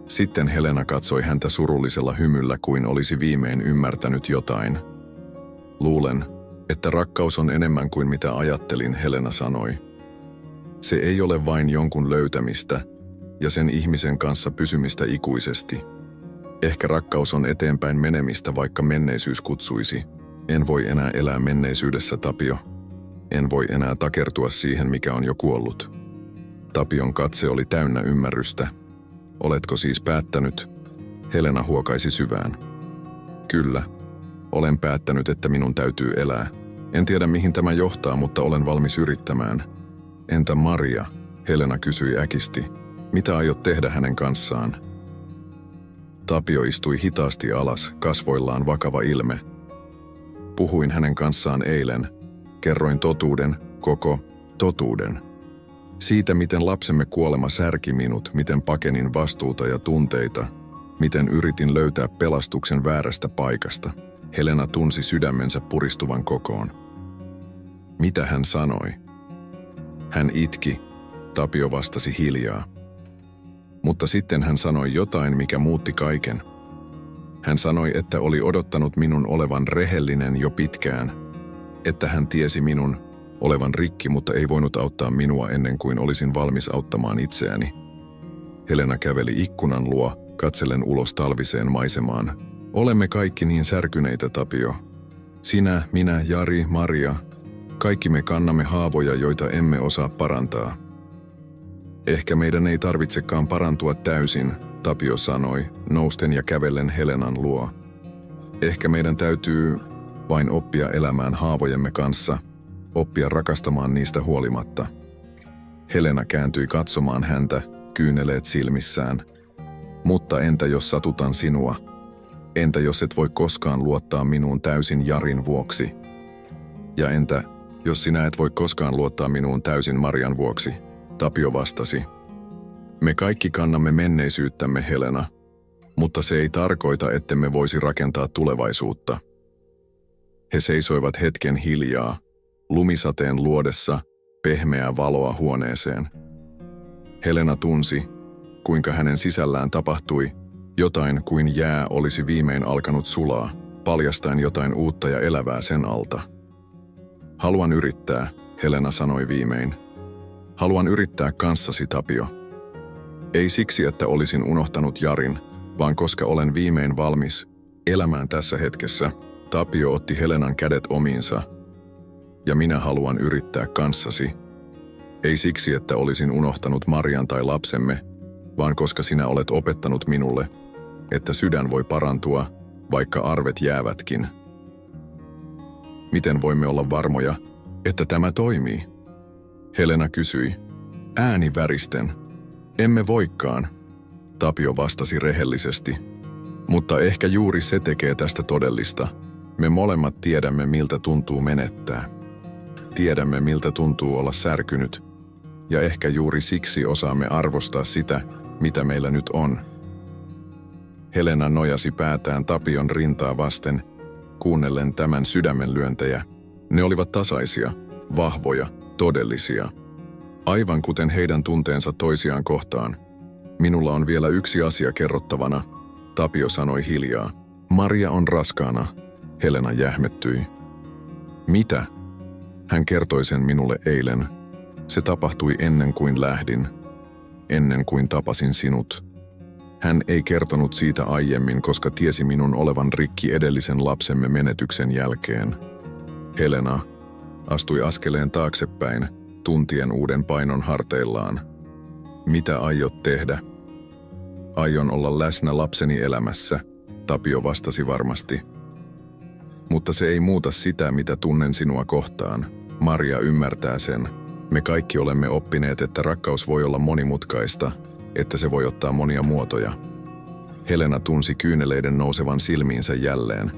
Sitten Helena katsoi häntä surullisella hymyllä, kuin olisi viimein ymmärtänyt jotain. Luulen, että rakkaus on enemmän kuin mitä ajattelin, Helena sanoi. Se ei ole vain jonkun löytämistä ja sen ihmisen kanssa pysymistä ikuisesti. Ehkä rakkaus on eteenpäin menemistä, vaikka menneisyys kutsuisi. En voi enää elää menneisyydessä, Tapio. En voi enää takertua siihen, mikä on jo kuollut. Tapion katse oli täynnä ymmärrystä. Oletko siis päättänyt? Helena huokaisi syvään. Kyllä. Olen päättänyt, että minun täytyy elää. En tiedä, mihin tämä johtaa, mutta olen valmis yrittämään. Entä Maria? Helena kysyi äkisti. Mitä aiot tehdä hänen kanssaan? Tapio istui hitaasti alas, kasvoillaan vakava ilme. Puhuin hänen kanssaan eilen. Kerroin totuuden, koko totuuden. Siitä, miten lapsemme kuolema särki minut, miten pakenin vastuuta ja tunteita, miten yritin löytää pelastuksen väärästä paikasta. Helena tunsi sydämensä puristuvan kokoon. Mitä hän sanoi? Hän itki. Tapio vastasi hiljaa. Mutta sitten hän sanoi jotain, mikä muutti kaiken. Hän sanoi, että oli odottanut minun olevan rehellinen jo pitkään, että hän tiesi minun olevan rikki, mutta ei voinut auttaa minua ennen kuin olisin valmis auttamaan itseäni. Helena käveli ikkunan luo, katsellen ulos talviseen maisemaan. Olemme kaikki niin särkyneitä, Tapio. Sinä, minä, Jari, Maria. Kaikki me kannamme haavoja, joita emme osaa parantaa. Ehkä meidän ei tarvitsekaan parantua täysin, Tapio sanoi, nousten ja kävellen Helenan luo. Ehkä meidän täytyy vain oppia elämään haavojemme kanssa, oppia rakastamaan niistä huolimatta. Helena kääntyi katsomaan häntä, kyyneleet silmissään. Mutta entä jos satutan sinua? Entä jos et voi koskaan luottaa minuun täysin Jarin vuoksi? Ja entä jos sinä et voi koskaan luottaa minuun täysin Marian vuoksi? Tapio vastasi. Me kaikki kannamme menneisyyttämme, Helena, mutta se ei tarkoita, ettemme voisi rakentaa tulevaisuutta. He seisoivat hetken hiljaa, lumisateen luodessa, pehmeää valoa huoneeseen. Helena tunsi, kuinka hänen sisällään tapahtui jotain kuin jää olisi viimein alkanut sulaa, paljastaen jotain uutta ja elävää sen alta. Haluan yrittää, Helena sanoi viimein. Haluan yrittää kanssasi, Tapio. Ei siksi, että olisin unohtanut Jarin, vaan koska olen viimein valmis elämään tässä hetkessä. Tapio otti Helenan kädet omiinsa. Ja minä haluan yrittää kanssasi. Ei siksi, että olisin unohtanut Marian tai lapsemme, vaan koska sinä olet opettanut minulle, että sydän voi parantua, vaikka arvet jäävätkin. Miten voimme olla varmoja, että tämä toimii? Helena kysyi. Ääni väristen. Emme voikaan, Tapio vastasi rehellisesti. Mutta ehkä juuri se tekee tästä todellista. Me molemmat tiedämme, miltä tuntuu menettää. Tiedämme, miltä tuntuu olla särkynyt. Ja ehkä juuri siksi osaamme arvostaa sitä, mitä meillä nyt on. Helena nojasi päätään Tapion rintaa vasten, kuunnellen tämän sydämenlyöntejä. Ne olivat tasaisia, vahvoja, todellisia. Aivan kuten heidän tunteensa toisiaan kohtaan. Minulla on vielä yksi asia kerrottavana, Tapio sanoi hiljaa. Maria on raskaana. Helena jähmettyi. Mitä? Hän kertoi sen minulle eilen. Se tapahtui ennen kuin lähdin. Ennen kuin tapasin sinut. Hän ei kertonut siitä aiemmin, koska tiesi minun olevan rikki edellisen lapsemme menetyksen jälkeen. Helena astui askeleen taaksepäin, tuntien uuden painon harteillaan. Mitä aiot tehdä? Aion olla läsnä lapseni elämässä, Tapio vastasi varmasti. Mutta se ei muuta sitä, mitä tunnen sinua kohtaan. Maria ymmärtää sen. Me kaikki olemme oppineet, että rakkaus voi olla monimutkaista, että se voi ottaa monia muotoja. Helena tunsi kyyneleiden nousevan silmiinsä jälleen.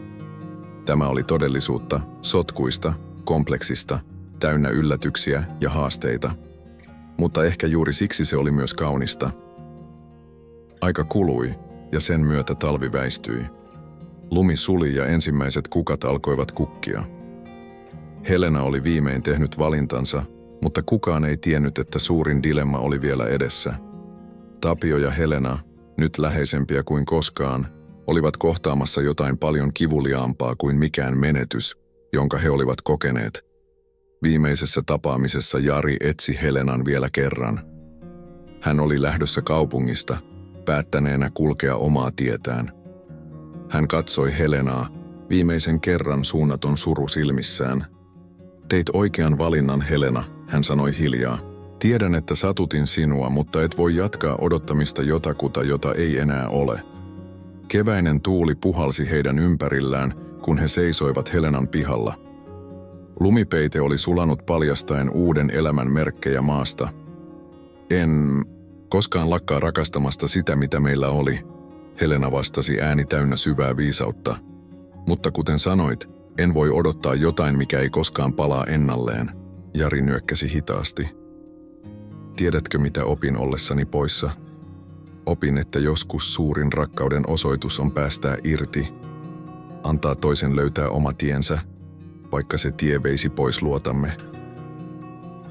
Tämä oli todellisuutta, sotkuista, kompleksista, täynnä yllätyksiä ja haasteita. Mutta ehkä juuri siksi se oli myös kaunista. Aika kului, ja sen myötä talvi väistyi. Lumi suli ja ensimmäiset kukat alkoivat kukkia. Helena oli viimein tehnyt valintansa, mutta kukaan ei tiennyt, että suurin dilemma oli vielä edessä. Tapio ja Helena, nyt läheisempiä kuin koskaan, olivat kohtaamassa jotain paljon kivuliaampaa kuin mikään menetys, jonka he olivat kokeneet. Viimeisessä tapaamisessa Jari etsi Helenan vielä kerran. Hän oli lähdössä kaupungista, päättäneenä kulkea omaa tietään. Hän katsoi Helenaa, viimeisen kerran suunnaton suru silmissään. Teit oikean valinnan, Helena, hän sanoi hiljaa. Tiedän, että satutin sinua, mutta et voi jatkaa odottamista jotakuta, jota ei enää ole. Keväinen tuuli puhalsi heidän ympärillään, kun he seisoivat Helenan pihalla. Lumipeite oli sulanut paljastaen uuden elämän merkkejä maasta. En koskaan lakkaa rakastamasta sitä, mitä meillä oli, Helena vastasi ääni täynnä syvää viisautta. Mutta kuten sanoit, en voi odottaa jotain, mikä ei koskaan palaa ennalleen, Jari nyökkäsi hitaasti. Tiedätkö, mitä opin ollessani poissa? Opin, että joskus suurin rakkauden osoitus on päästää irti, antaa toisen löytää oma tiensä, vaikka se tie veisi pois luotamme.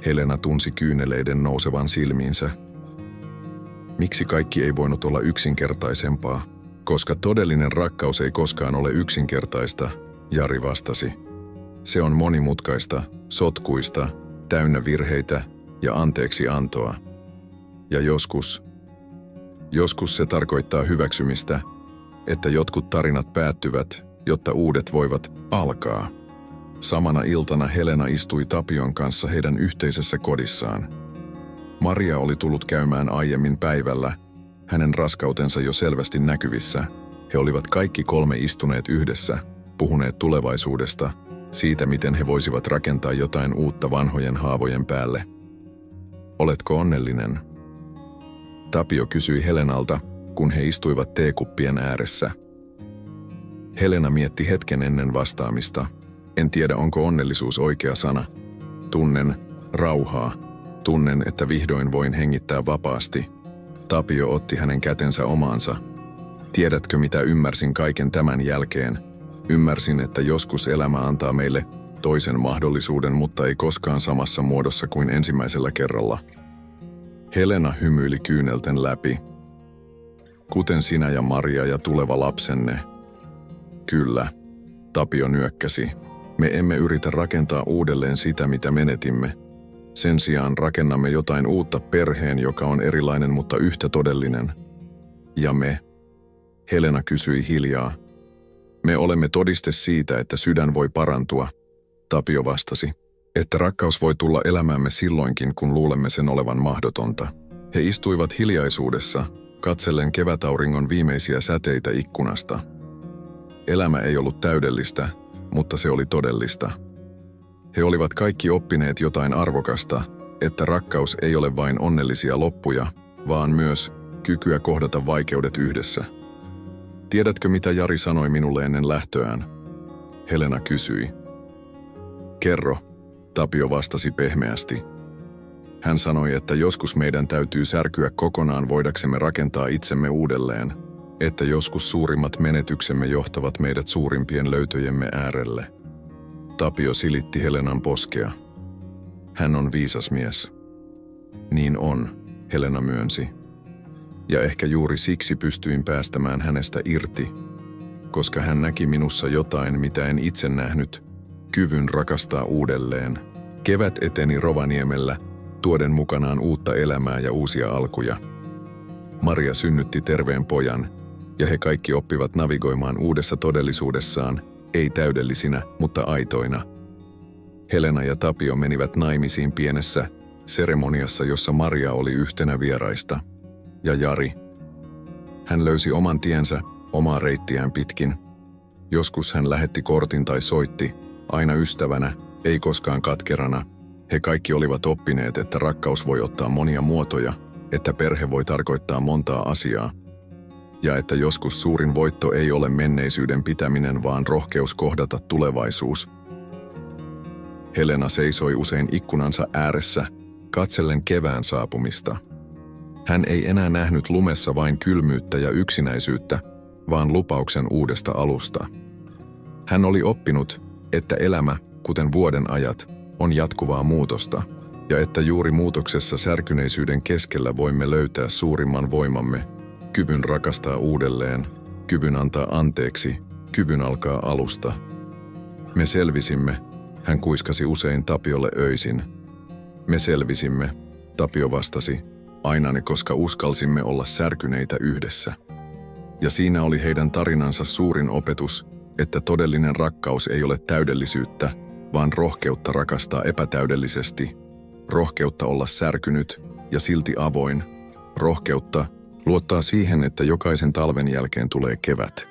Helena tunsi kyyneleiden nousevan silmiinsä. Miksi kaikki ei voinut olla yksinkertaisempaa? Koska todellinen rakkaus ei koskaan ole yksinkertaista, Jari vastasi. Se on monimutkaista, sotkuista, täynnä virheitä ja anteeksiantoa. Ja joskus se tarkoittaa hyväksymistä, että jotkut tarinat päättyvät, jotta uudet voivat alkaa. Samana iltana Helena istui Tapion kanssa heidän yhteisessä kodissaan. Maria oli tullut käymään aiemmin päivällä, hänen raskautensa jo selvästi näkyvissä. He olivat kaikki kolme istuneet yhdessä, puhuneet tulevaisuudesta, siitä miten he voisivat rakentaa jotain uutta vanhojen haavojen päälle. Oletko onnellinen? Tapio kysyi Helenalta, kun he istuivat teekuppien ääressä. Helena mietti hetken ennen vastaamista. En tiedä, onko onnellisuus oikea sana. Tunnen rauhaa. Tunnen, että vihdoin voin hengittää vapaasti. Tapio otti hänen kätensä omaansa. Tiedätkö, mitä ymmärsin kaiken tämän jälkeen? Ymmärsin, että joskus elämä antaa meille toisen mahdollisuuden, mutta ei koskaan samassa muodossa kuin ensimmäisellä kerralla. Helena hymyili kyynelten läpi. Kuten sinä ja Maria ja tuleva lapsenne. Kyllä, Tapio nyökkäsi. Me emme yritä rakentaa uudelleen sitä, mitä menetimme. Sen sijaan rakennamme jotain uutta perheen, joka on erilainen, mutta yhtä todellinen. Ja me? Helena kysyi hiljaa. Me olemme todiste siitä, että sydän voi parantua, Tapio vastasi. Että rakkaus voi tulla elämäämme silloinkin, kun luulemme sen olevan mahdotonta. He istuivat hiljaisuudessa, katsellen kevätauringon viimeisiä säteitä ikkunasta. Elämä ei ollut täydellistä, mutta se oli todellista. He olivat kaikki oppineet jotain arvokasta, että rakkaus ei ole vain onnellisia loppuja, vaan myös kykyä kohdata vaikeudet yhdessä. Tiedätkö, mitä Jari sanoi minulle ennen lähtöään? Helena kysyi. Kerro, Tapio vastasi pehmeästi. Hän sanoi, että joskus meidän täytyy särkyä kokonaan voidaksemme rakentaa itsemme uudelleen, että joskus suurimmat menetyksemme johtavat meidät suurimpien löytöjemme äärelle. Tapio silitti Helenan poskea. Hän on viisas mies. Niin on, Helena myönsi. Ja ehkä juuri siksi pystyin päästämään hänestä irti, koska hän näki minussa jotain, mitä en itse nähnyt, kyvyn rakastaa uudelleen. Kevät eteni Rovaniemellä, tuoden mukanaan uutta elämää ja uusia alkuja. Maria synnytti terveen pojan, ja he kaikki oppivat navigoimaan uudessa todellisuudessaan, ei täydellisinä, mutta aitoina. Helena ja Tapio menivät naimisiin pienessä seremoniassa, jossa Maria oli yhtenä vieraista. Ja Jari. Hän löysi oman tiensä, omaa reittiään pitkin. Joskus hän lähetti kortin tai soitti, aina ystävänä, ei koskaan katkerana. He kaikki olivat oppineet, että rakkaus voi ottaa monia muotoja, että perhe voi tarkoittaa montaa asiaa, ja että joskus suurin voitto ei ole menneisyyden pitäminen, vaan rohkeus kohdata tulevaisuus. Helena seisoi usein ikkunansa ääressä, katsellen kevään saapumista. Hän ei enää nähnyt lumessa vain kylmyyttä ja yksinäisyyttä, vaan lupauksen uudesta alusta. Hän oli oppinut, että elämä, kuten vuoden ajat, on jatkuvaa muutosta, ja että juuri muutoksessa särkyneisyyden keskellä voimme löytää suurimman voimamme, kyvyn rakastaa uudelleen, kyvyn antaa anteeksi, kyvyn alkaa alusta. Me selvisimme, hän kuiskasi usein Tapiolle öisin. Me selvisimme, Tapio vastasi, ainani koska uskalsimme olla särkyneitä yhdessä. Ja siinä oli heidän tarinansa suurin opetus, että todellinen rakkaus ei ole täydellisyyttä, vaan rohkeutta rakastaa epätäydellisesti, rohkeutta olla särkynyt ja silti avoin, rohkeutta luottaa siihen, että jokaisen talven jälkeen tulee kevät.